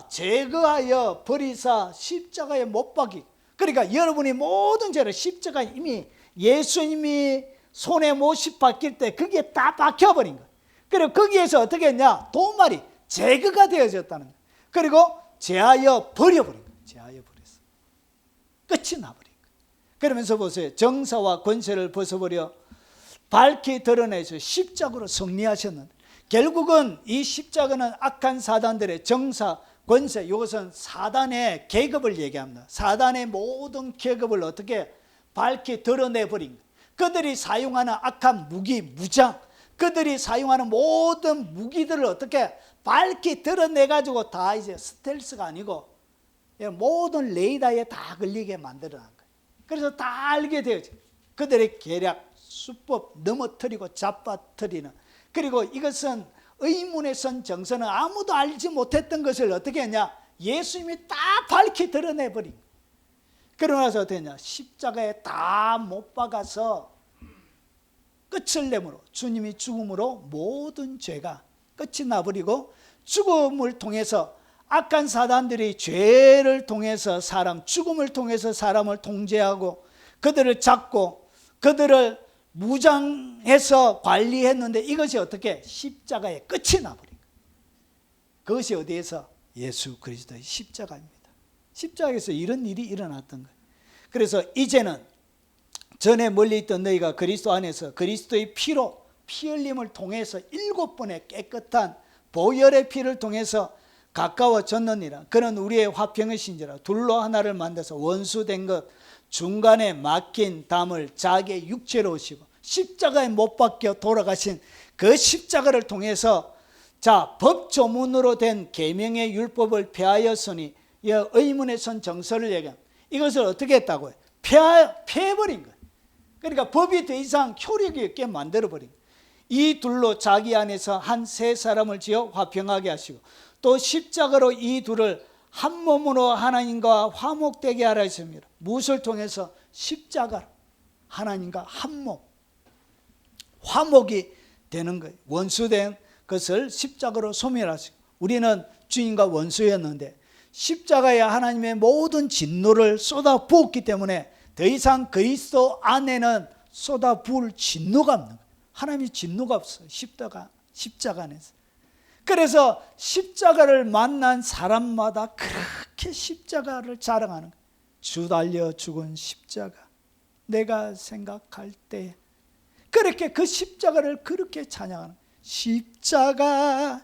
제거하여 버리사 십자가에 못 박이. 그러니까 여러분이 모든 죄를 십자가에 이미 예수님이 손에 못이 박힐 때 그게 다 박혀버린 거예요. 그리고 거기에서 어떻게 했냐? 도말이 제거가 되어졌다는 거예요. 그리고 제하여 버려버린 거예요. 제하여 버렸어. 끝이 나버린 거예요. 그러면서 보세요. 정사와 권세를 벗어버려 밝히 드러내서 십자가로 승리하셨는데 결국은 이 십자가는 악한 사단들의 정사, 권세, 이것은 사단의 계급을 얘기합니다. 사단의 모든 계급을 어떻게 밝히 드러내버린 거예요. 그들이 사용하는 악한 무기, 무장, 그들이 사용하는 모든 무기들을 어떻게 밝히 드러내가지고 다 이제 스텔스가 아니고 모든 레이더에 다 걸리게 만들어낸 거예요. 그래서 다 알게 되어져. 그들의 계략, 수법 넘어뜨리고 잡아뜨리는. 그리고 이것은 의문의 선 정서는 아무도 알지 못했던 것을 어떻게 했냐? 예수님이 다 밝히 드러내버린 거예요. 그러고 나서 어떻게 했냐? 십자가에 다 못 박아서 끝을 내므로 주님이 죽음으로 모든 죄가 끝이 나버리고 죽음을 통해서 악한 사단들이 죄를 통해서 죽음을 통해서 사람을 통제하고 그들을 잡고 그들을 무장해서 관리했는데 이것이 어떻게 십자가에 끝이 나버린 거예요. 그것이 어디에서? 예수 그리스도의 십자가입니다. 십자가에서 이런 일이 일어났던 거예요. 그래서 이제는 전에 멀리 있던 너희가 그리스도 안에서 그리스도의 피로 피 흘림을 통해서 7번의 깨끗한 보혈의 피를 통해서 가까워졌느니라. 그는 우리의 화평이신지라. 둘로 하나를 만들어서 원수된 것 중간에 막힌 담을 자기의 육체로 오시고 십자가에 못 박혀 돌아가신 그 십자가를 통해서 법조문으로 된 계명의 율법을 폐하였으니 이 의문의 선 정서를 얘기합니다. 이것을 어떻게 했다고요? 폐해버린 거예요. 그러니까 법이 더 이상 효력이 없게 만들어버린 거예요. 이 둘로 자기 안에서 한 세 사람을 지어 화평하게 하시고 또 십자가로 이 둘을 한 몸으로 하나님과 화목되게 하라 했습니다. 무엇을 통해서? 십자가. 하나님과 한 몸. 화목이 되는 거예요. 원수된 것을 십자가로 소멸하시고 우리는 주님과 원수였는데 십자가에 하나님의 모든 진노를 쏟아 부었기 때문에 더 이상 그리스도 안에는 쏟아 부을 진노가 없는 거예요. 하나님의 진노가 없어요. 십자가 안에서. 그래서 십자가를 만난 사람마다 그렇게 십자가를 자랑하는 거예요. 주 달려 죽은 십자가. 내가 생각할 때 그렇게 그 십자가를 그렇게 찬양하는 거예요. 십자가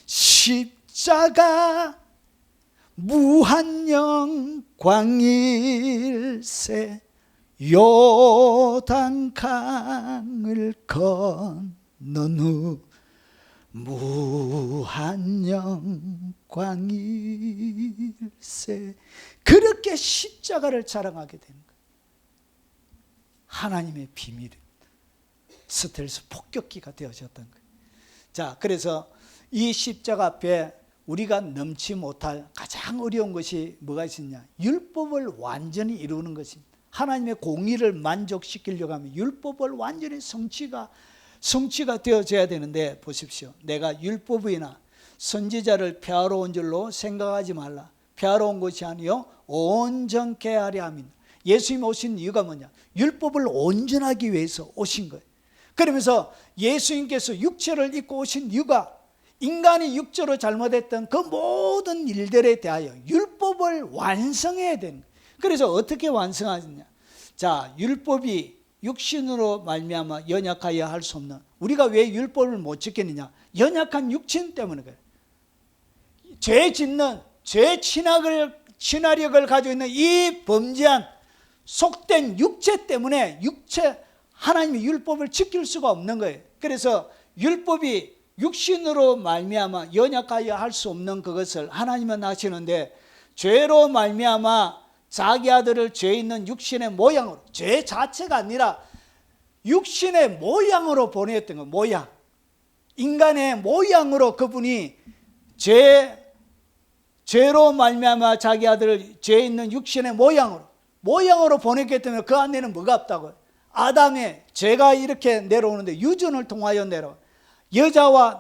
십자가 무한영광일세 요단강을 건넌 후 무한영광일세 그렇게 십자가를 자랑하게 되는 거예요. 하나님의 비밀 스텔스 폭격기가 되어졌던 거예요. 그래서 이 십자가 앞에 우리가 넘지 못할 가장 어려운 것이 뭐가 있었냐? 율법을 완전히 이루는 것입니다. 하나님의 공의를 만족시키려고 하면 율법을 완전히 성취가 되어져야 되는데 보십시오. 내가 율법이나 선지자를 폐하러 온 줄로 생각하지 말라. 폐하러 온 것이 아니요 온전케 하려 함이니라. 예수님 오신 이유가 뭐냐? 율법을 온전하기 위해서 오신 거예요. 그러면서 예수님께서 육체를 입고 오신 이유가 인간이 육체로 잘못했던 그 모든 일들에 대하여 율법을 완성해야 되는 거예요. 그래서 어떻게 완성하느냐? 율법이 육신으로 말미암아 연약하여 할 수 없는, 우리가 왜 율법을 못 지키느냐? 연약한 육신 때문에 그래요. 죄 짓는, 죄 친화력을 가지고 있는 이 범죄한 속된 육체 때문에 하나님의 율법을 지킬 수가 없는 거예요. 그래서 율법이 육신으로 말미암아 연약하여 할 수 없는 그것을 하나님은 하시는데 죄로 말미암아 자기 아들을 죄 있는 육신의 모양으로, 죄 자체가 아니라 육신의 모양으로 보냈던 거, 모양. 인간의 모양으로 그분이 죄로 말미암아 자기 아들을 죄 있는 육신의 모양으로 보냈기 때문에 그 안에는 뭐가 없다고요? 아담의 죄가 이렇게 내려오는데 유전을 통하여 내려와요.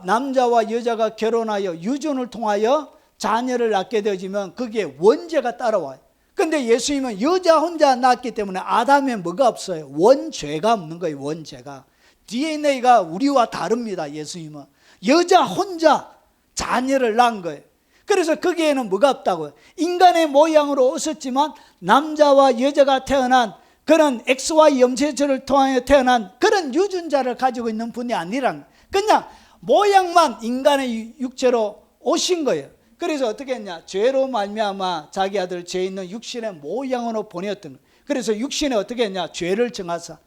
남자와 여자가 결혼하여 유전을 통하여 자녀를 낳게 되어지면 거기에 원죄가 따라와요. 근데 예수님은 여자 혼자 낳았기 때문에 아담에 뭐가 없어요? 원죄가 없는 거예요. 원죄가. DNA가 우리와 다릅니다. 예수님은 여자 혼자 자녀를 낳은 거예요. 그래서 거기에는 뭐가 없다고요? 인간의 모양으로 오셨지만 남자와 여자가 태어난 그런 XY 염세체를 통하여 태어난 그런 유전자를 가지고 있는 분이 아니란, 그냥 모양만 인간의 육체로 오신 거예요. 그래서 어떻게 했냐? 죄로 말미암아 자기 아들 죄 있는 육신의 모양으로 보냈던 거예요. 그래서 육신에 어떻게 했냐? 죄를 정하사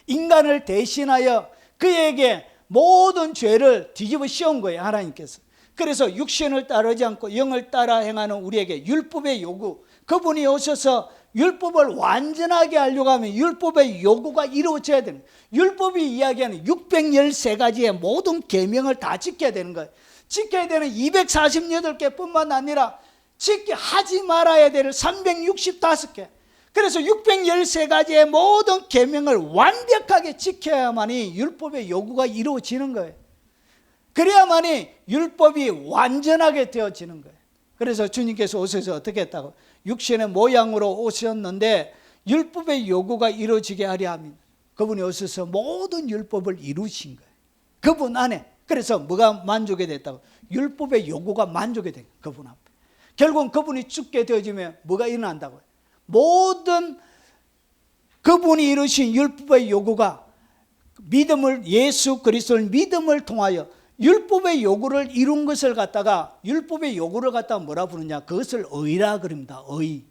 인간을 대신하여 그에게 모든 죄를 뒤집어 씌운 거예요. 하나님께서. 그래서 육신을 따르지 않고 영을 따라 행하는 우리에게 율법의 요구, 그분이 오셔서 율법을 완전하게 하려고 하면 율법의 요구가 이루어져야 되는 거예요. 율법이 이야기하는 613가지의 모든 계명을 다 지켜야 되는 거예요. 지켜야 되는 248개 뿐만 아니라 하지 말아야 될 365개. 그래서 613가지의 모든 계명을 완벽하게 지켜야만이 율법의 요구가 이루어지는 거예요. 그래야만이 율법이 완전하게 되어지는 거예요. 그래서 주님께서 오셔서 어떻게 했다고? 육신의 모양으로 오셨는데 율법의 요구가 이루어지게 하려 하면 그분이 오셔서 모든 율법을 이루신 거예요. 그분 안에. 그래서 뭐가 만족이 됐다고? 율법의 요구가 만족이 된 거예요. 그분 앞에. 결국은 그분이 죽게 되어지면 뭐가 일어난다고요? 모든 그분이 이루신 율법의 요구가 예수 그리스도를 믿음을 통하여 율법의 요구를 이룬 것을 갖다가, 율법의 요구를 갖다가 뭐라 부르냐? 그것을 의라 그럽니다. 의.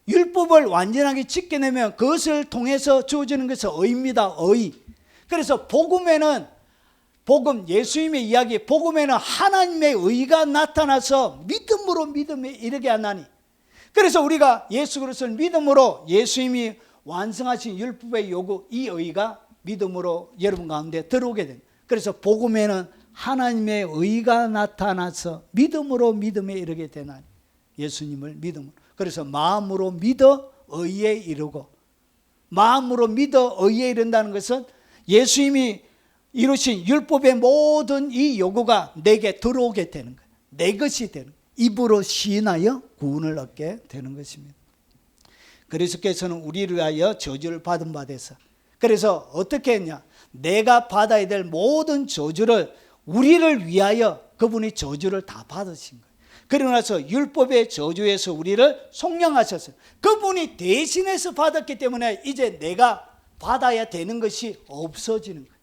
율법을 완전하게 지켜내면 그것을 통해서 주어지는 것은 의입니다. 의. 그래서 예수님의 이야기, 복음에는 하나님의 의가 나타나서 믿음으로 믿음에 이르게 하나니. 그래서 우리가 예수 그리스도를 믿음으로 예수님이 완성하신 율법의 요구, 이 의가 믿음으로 여러분 가운데 들어오게 됩니다. 그래서 복음에는 하나님의 의가 나타나서 믿음으로 믿음에 이르게 되나니. 예수님을 믿음으로. 그래서 마음으로 믿어 의에 이르고, 마음으로 믿어 의에 이른다는 것은 예수님이 이루신 율법의 모든 이 요구가 내게 들어오게 되는 거예요. 내 것이 되는 거예요. 입으로 시인하여 구원을 얻게 되는 것입니다. 그리스도께서는 우리를 위하여 저주를 받은 바 되사. 그래서 어떻게 했냐? 내가 받아야 될 모든 저주를 우리를 위하여 그분이 저주를 다 받으신 거예요. 그러고 나서 율법의 저주에서 우리를 속량하셨어요. 그분이 대신해서 받았기 때문에 이제 내가 받아야 되는 것이 없어지는 거예요.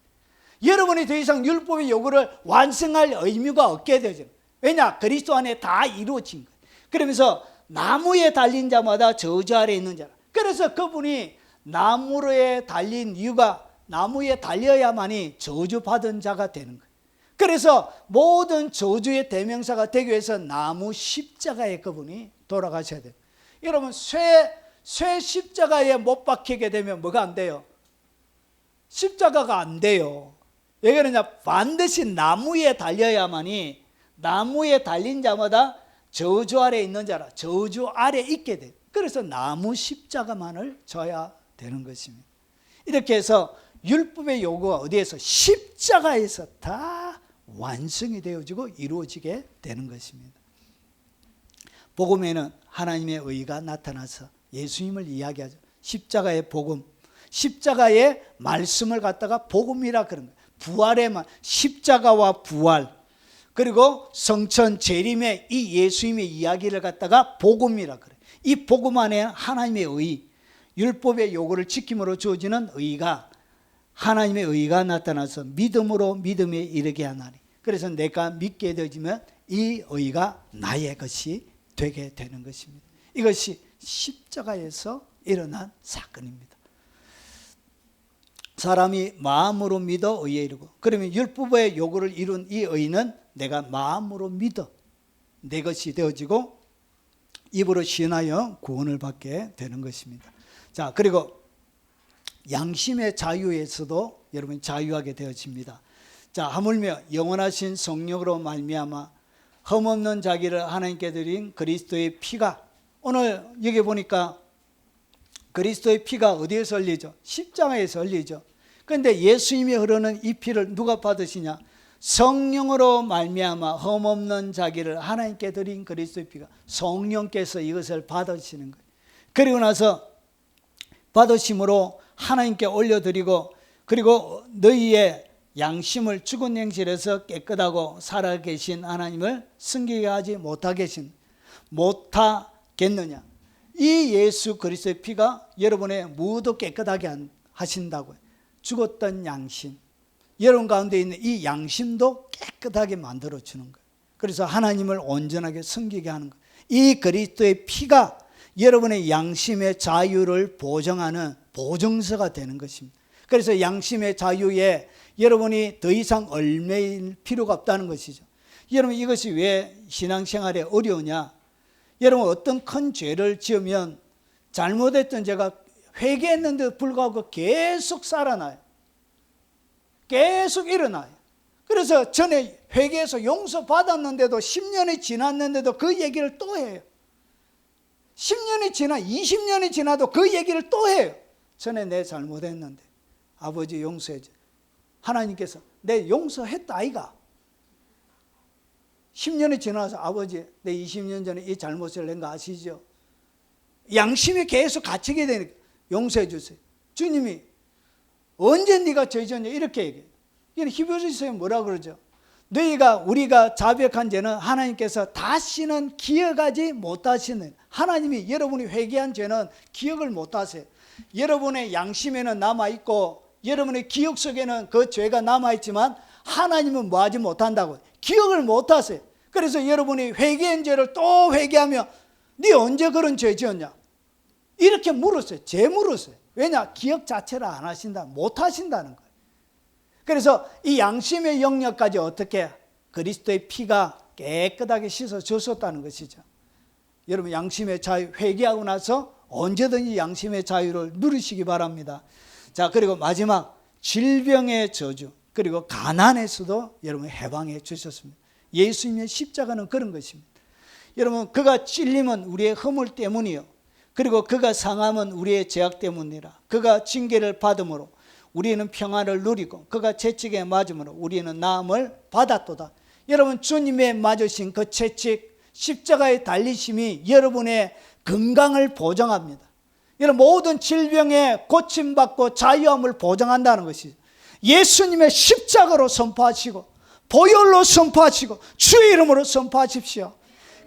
여러분이 더 이상 율법의 요구를 완성할 의무가 없게 되죠. 왜냐? 그리스도 안에 다 이루어진 거예요. 그러면서 나무에 달린 자마다 저주 아래 있는 자라. 그래서 그분이 나무에 달린 이유가 나무에 달려야만이 저주받은 자가 되는 거예요. 그래서 모든 저주의 대명사가 되기 위해서 나무 십자가에 그분이 돌아가셔야 돼요. 여러분, 쇠 십자가에 못 박히게 되면 뭐가 안 돼요? 십자가가 안 돼요. 왜 그러냐? 반드시 나무에 달려야만이, 나무에 달린 자마다 저주 아래 있는 자라, 저주 아래 있게 돼요. 그래서 나무 십자가만을 져야 되는 것입니다. 이렇게 해서 율법의 요구가 어디에서? 십자가에서 다 완성이 되어지고 이루어지게 되는 것입니다. 복음에는 하나님의 의가 나타나서 예수님을 이야기하죠. 십자가의 복음, 십자가의 말씀을 갖다가 복음이라 그런 거예요. 부활의 십자가와 부활, 그리고 성천 재림의 이 예수님의 이야기를 갖다가 복음이라 그래요. 이 복음 안에 하나님의 의, 율법의 요구를 지킴으로 주어지는 의가, 하나님의 의가 나타나서 믿음으로 믿음에 이르게 하나니. 그래서 내가 믿게 되어지면 이 의가 나의 것이 되게 되는 것입니다. 이것이 십자가에서 일어난 사건입니다. 사람이 마음으로 믿어 의에 이르고, 그러면 율법의 요구를 이룬 이 의는 내가 마음으로 믿어 내 것이 되어지고, 입으로 시인하여 구원을 받게 되는 것입니다. 자, 그리고 양심의 자유에서도 여러분 자유하게 되어집니다. 자, 하물며 영원하신 성령으로 말미암아 흠없는 자기를 하나님께 드린 그리스도의 피가, 오늘 여기 보니까 그리스도의 피가 어디에서 흘리죠? 십자가에서 흘리죠. 그런데 예수님이 흐르는 이 피를 누가 받으시냐? 성령으로 말미암아 흠없는 자기를 하나님께 드린 그리스도의 피가, 성령께서 이것을 받으시는 거예요. 그리고 나서 받으심으로 하나님께 올려드리고, 그리고 너희의 양심을 죽은 행실에서 깨끗하고 살아계신 하나님을 승리하게 하지 못하겠느냐. 이 예수 그리스도의 피가 여러분의 무도 깨끗하게 하신다고요. 죽었던 양심, 여러분 가운데 있는 이 양심도 깨끗하게 만들어주는 거예요. 그래서 하나님을 온전하게 섬기게 하는 거예요. 이 그리스도의 피가 여러분의 양심의 자유를 보정하는 보증서가 되는 것입니다. 그래서 양심의 자유에 여러분이 더 이상 얽매일 필요가 없다는 것이죠. 여러분, 이것이 왜 신앙생활에 어려우냐? 여러분, 어떤 큰 죄를 지으면 잘못했던 죄가 회개했는데도 불구하고 계속 살아나요. 계속 일어나요. 그래서 전에 회개해서 용서받았는데도 10년이 지났는데도 그 얘기를 또 해요. 10년이 지나 20년이 지나도 그 얘기를 또 해요. 전에 내 잘못했는데 아버지 용서해줘. 하나님께서 내 용서했다 아이가. 10년이 지나서 아버지 내 20년 전에 이 잘못을 낸 거 아시죠? 양심이 계속 갇히게 되니까 용서해 주세요. 주님이 언제 네가 죄 졌냐 이렇게 얘기해요. 이건 히브리서에 뭐라 그러죠? 우리가 자백한 죄는 하나님께서 다시는 기억하지 못하시는, 하나님이 여러분이 회개한 죄는 기억을 못하세요. 여러분의 양심에는 남아있고 여러분의 기억 속에는 그 죄가 남아있지만 하나님은 뭐하지 못한다고, 기억을 못하세요. 그래서 여러분이 회개한 죄를 또 회개하며 네 언제 그런 죄 지었냐 이렇게 물었어요. 죄 물었어요. 왜냐? 기억 자체를 안 하신다, 못 하신다는 거예요. 그래서 이 양심의 영역까지 어떻게 그리스도의 피가 깨끗하게 씻어 주셨다는 것이죠. 여러분, 양심의 자유 회개하고 나서 언제든지 양심의 자유를 누리시기 바랍니다. 자, 그리고 마지막 질병의 저주 그리고 가난에서도 여러분 해방해 주셨습니다. 예수님의 십자가는 그런 것입니다. 여러분, 그가 찔림은 우리의 허물 때문이요, 그리고 그가 상함은 우리의 죄악 때문이라. 그가 징계를 받음으로 우리는 평안을 누리고 그가 채찍에 맞음으로 우리는 나음을 받았도다. 여러분, 주님의 맞으신 그 채찍, 십자가의 달리심이 여러분의 건강을 보장합니다. 여러분, 모든 질병에 고침받고 자유함을 보장한다는 것이죠. 예수님의 십자가로 선포하시고 보혈로 선포하시고 주의 이름으로 선포하십시오.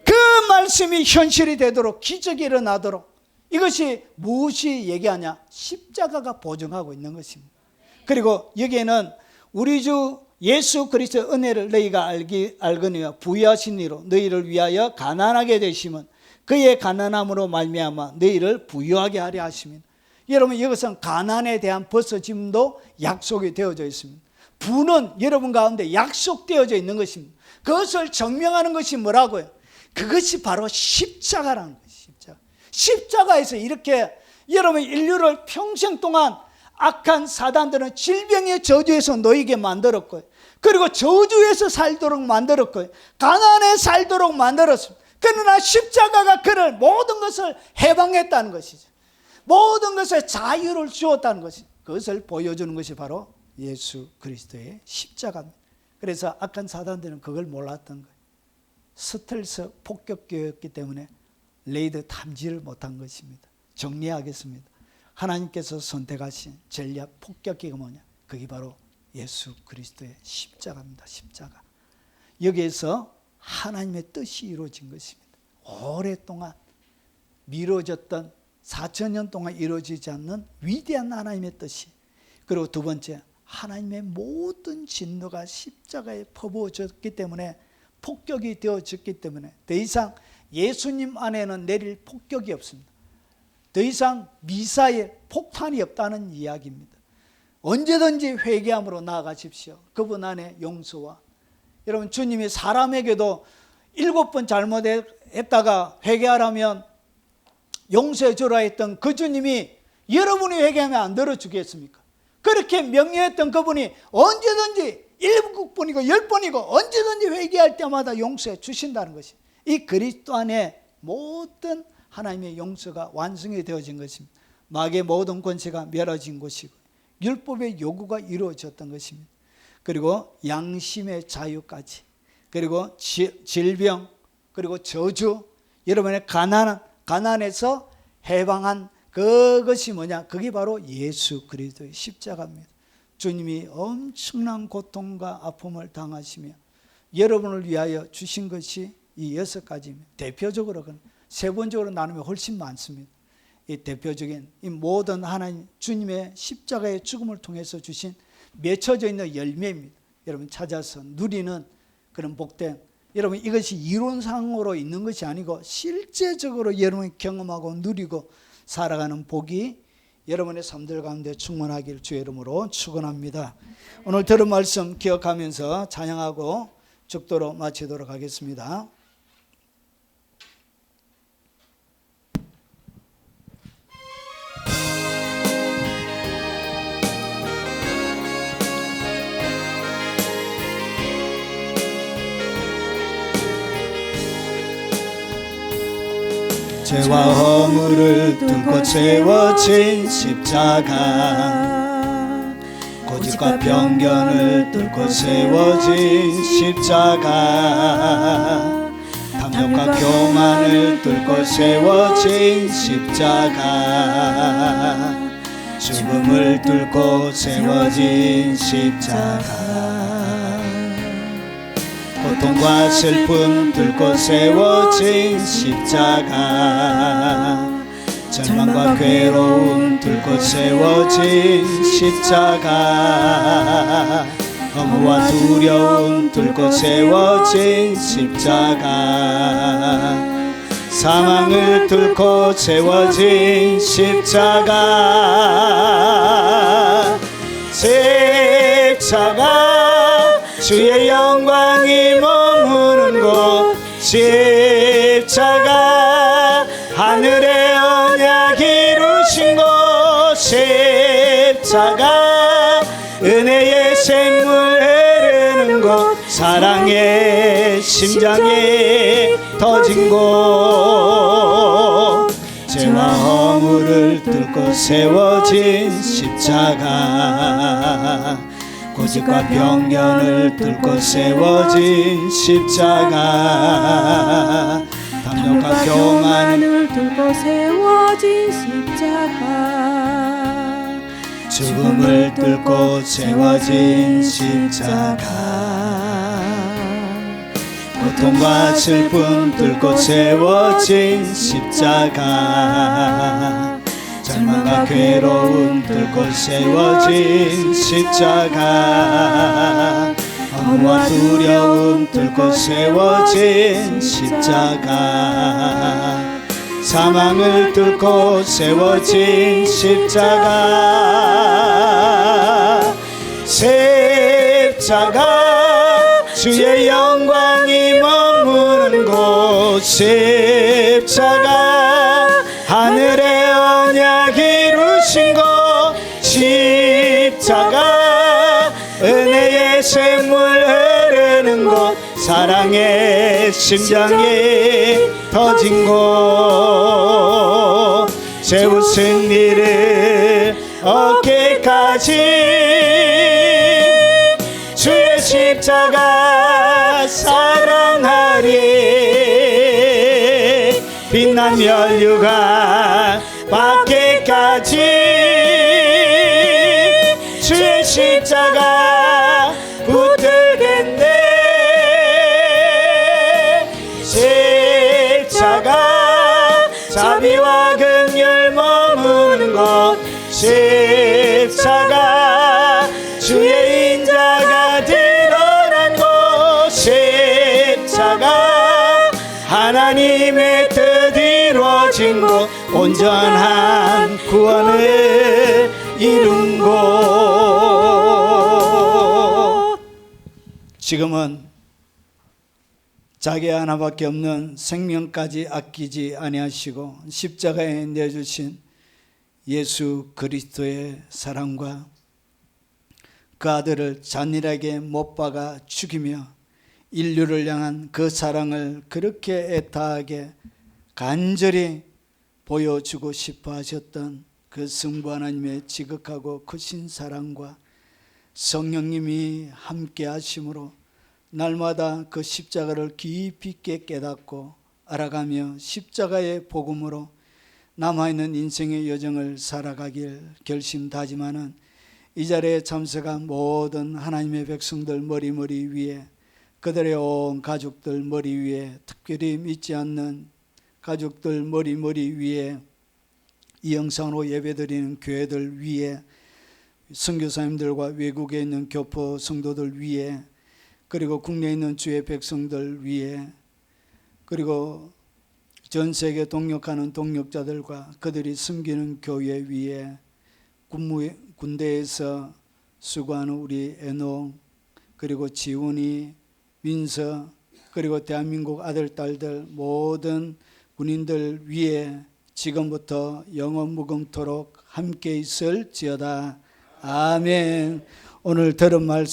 그 말씀이 현실이 되도록, 기적이 일어나도록, 이것이 무엇이 얘기하냐? 십자가가 보증하고 있는 것입니다. 그리고 여기에는 우리 주 예수 그리스도의 은혜를 너희가 알거니와 부유하신 이로 너희를 위하여 가난하게 되심은 그의 가난함으로 말미암아 너희를 부유하게 하려 하심이니. 여러분, 이것은 가난에 대한 벗어짐도 약속이 되어져 있습니다. 부는 여러분 가운데 약속되어져 있는 것입니다. 그것을 증명하는 것이 뭐라고요? 그것이 바로 십자가라는 것입니다. 십자가에서 이렇게 여러분 인류를 평생 동안 악한 사단들은 질병의 저주에서 너희에게 만들었고요, 그리고 저주에서 살도록 만들었고요, 가난에 살도록 만들었습니다. 그러나 십자가가 그를 모든 것을 해방했다는 것이죠. 모든 것에 자유를 주었다는 것이, 그것을 보여주는 것이 바로 예수 그리스도의 십자가입니다. 그래서 악한 사단들은 그걸 몰랐던 거예요. 스텔스 폭격기였기 때문에 레이더 탐지를 못한 것입니다. 정리하겠습니다. 하나님께서 선택하신 전략 폭격기가 뭐냐? 그게 바로 예수 그리스도의 십자가입니다. 십자가. 여기에서 하나님의 뜻이 이루어진 것입니다. 오랫동안 미뤄졌던 4,000년 동안 이루어지지 않는 위대한 하나님의 뜻이. 그리고 두 번째, 하나님의 모든 진노가 십자가에 퍼부어졌기 때문에, 폭격이 되어졌기 때문에 더 이상 예수님 안에는 내릴 폭격이 없습니다. 더 이상 미사일, 폭탄이 없다는 이야기입니다. 언제든지 회개함으로 나아가십시오. 그분 안에 용서와, 여러분, 주님이 사람에게도 7번 잘못했다가 회개하라면 용서해 주라 했던 그 주님이 여러분이 회개하면 안 들어주겠습니까? 그렇게 명령했던 그분이 언제든지 7번이고 10번이고 언제든지 회개할 때마다 용서해 주신다는 것이, 이 그리스도 안에 모든 하나님의 용서가 완성이 되어진 것입니다. 마귀의 모든 권세가 멸해진 것이고 율법의 요구가 이루어졌던 것입니다. 그리고 양심의 자유까지, 그리고 질병, 그리고 저주, 여러분의 가난에서 해방한 그것이 뭐냐? 그게 바로 예수 그리스도의 십자가입니다. 주님이 엄청난 고통과 아픔을 당하시며 여러분을 위하여 주신 것이 이 6가지입니다. 대표적으로, 세번적으로 나누면 훨씬 많습니다. 이 대표적인 이 모든 하나님 주님의 십자가의 죽음을 통해서 주신 맺혀져 있는 열매입니다. 여러분 찾아서 누리는 그런 복된, 여러분 이것이 이론상으로 있는 것이 아니고 실제적으로 여러분이 경험하고 누리고 살아가는 복이 여러분의 삶들 가운데 충만하기를 주의 이름으로 축원합니다. 오늘 들은 말씀 기억하면서 찬양하고 축도로 마치도록 하겠습니다. 죄와 허물을 뚫고 세워진 십자가, 고집과 편견을 뚫고 세워진 십자가, 탐욕과 교만을 뚫고 세워진 십자가, 죽음을 뚫고 세워진 십자가, 고통과 슬픔 뚫고 세워진 십자가, 절망과 괴로움 뚫고 세워진 십자가, 허무와 두려움 뚫고 세워진 십자가, 사망을 뚫고 세워진 십자가, 십자가 주의 영광이 머무는 곳, 십자가 하늘의 언약 이루신 곳, 십자가 은혜의 샘물 흐르는 곳, 사랑의 심장이 터진 곳, 죄와 허물을 뚫고 세워진 십자가, 고집과 편견을 뚫고 세워진 십자가, 탐욕과 교만을 뚫고 세워진 십자가, 죽음을 뚫고 세워진 십자가, 고통과 슬픔 뚫고 세워진 십자가, 절망과 괴로움 뚫고 세워진 십자가, 허무와 두려움 뚫고 세워진 십자가, 사망을 뚫고 세워진 십자가, 십자가 주의 영광이 머무는 곳, 십자가 하늘의 언약 이루신 곳, 십자가 은혜의 샘물 흐르는 곳, 사랑의 심장이 터진 곳, 세우 승리를 얻기까지 주의 십자가 사랑하리, 빛난 면류관 받기까지 주의 십자가 붙들겠네, 십자가 자비와 긍휼 머무는 곳, 십자가 주의 인자가 드러난 곳, 십자가 하나님의 뜻 이루어진 곳, 온전한 구원을 이룬 곳. 지금은 자기 하나밖에 없는 생명까지 아끼지 아니하시고 십자가에 내주신 예수 그리스도의 사랑과 그 아들을 잔인하게 못 박아 죽이며 인류를 향한 그 사랑을 그렇게 애타하게 간절히 보여주고 싶어 하셨던 그 성부 하나님의 지극하고 크신 사랑과 성령님이 함께 하심으로 날마다 그 십자가를 깊이 있게 깨닫고 알아가며 십자가의 복음으로 남아있는 인생의 여정을 살아가길 결심다짐하는 이 자리에 참석한 모든 하나님의 백성들 머리 위에, 그들의 온 가족들 머리 위에, 특별히 믿지 않는 가족들 머리 위에, 이 영상으로 예배드리는 교회들 위에, 선교사님들과 외국에 있는 교포 성도들 위에, 그리고 국내에 있는 주의 백성들 위에, 그리고 전 세계 동역하는 동역자들과 그들이 섬기는 교회 위에, 군대에서 수고하는 우리 애농, 그리고 지훈이, 민서, 그리고 대한민국 아들, 딸들 모든 군인들 위에 지금부터 영원 무궁토록 함께 있을지어다. 아멘. 오늘 들은 말씀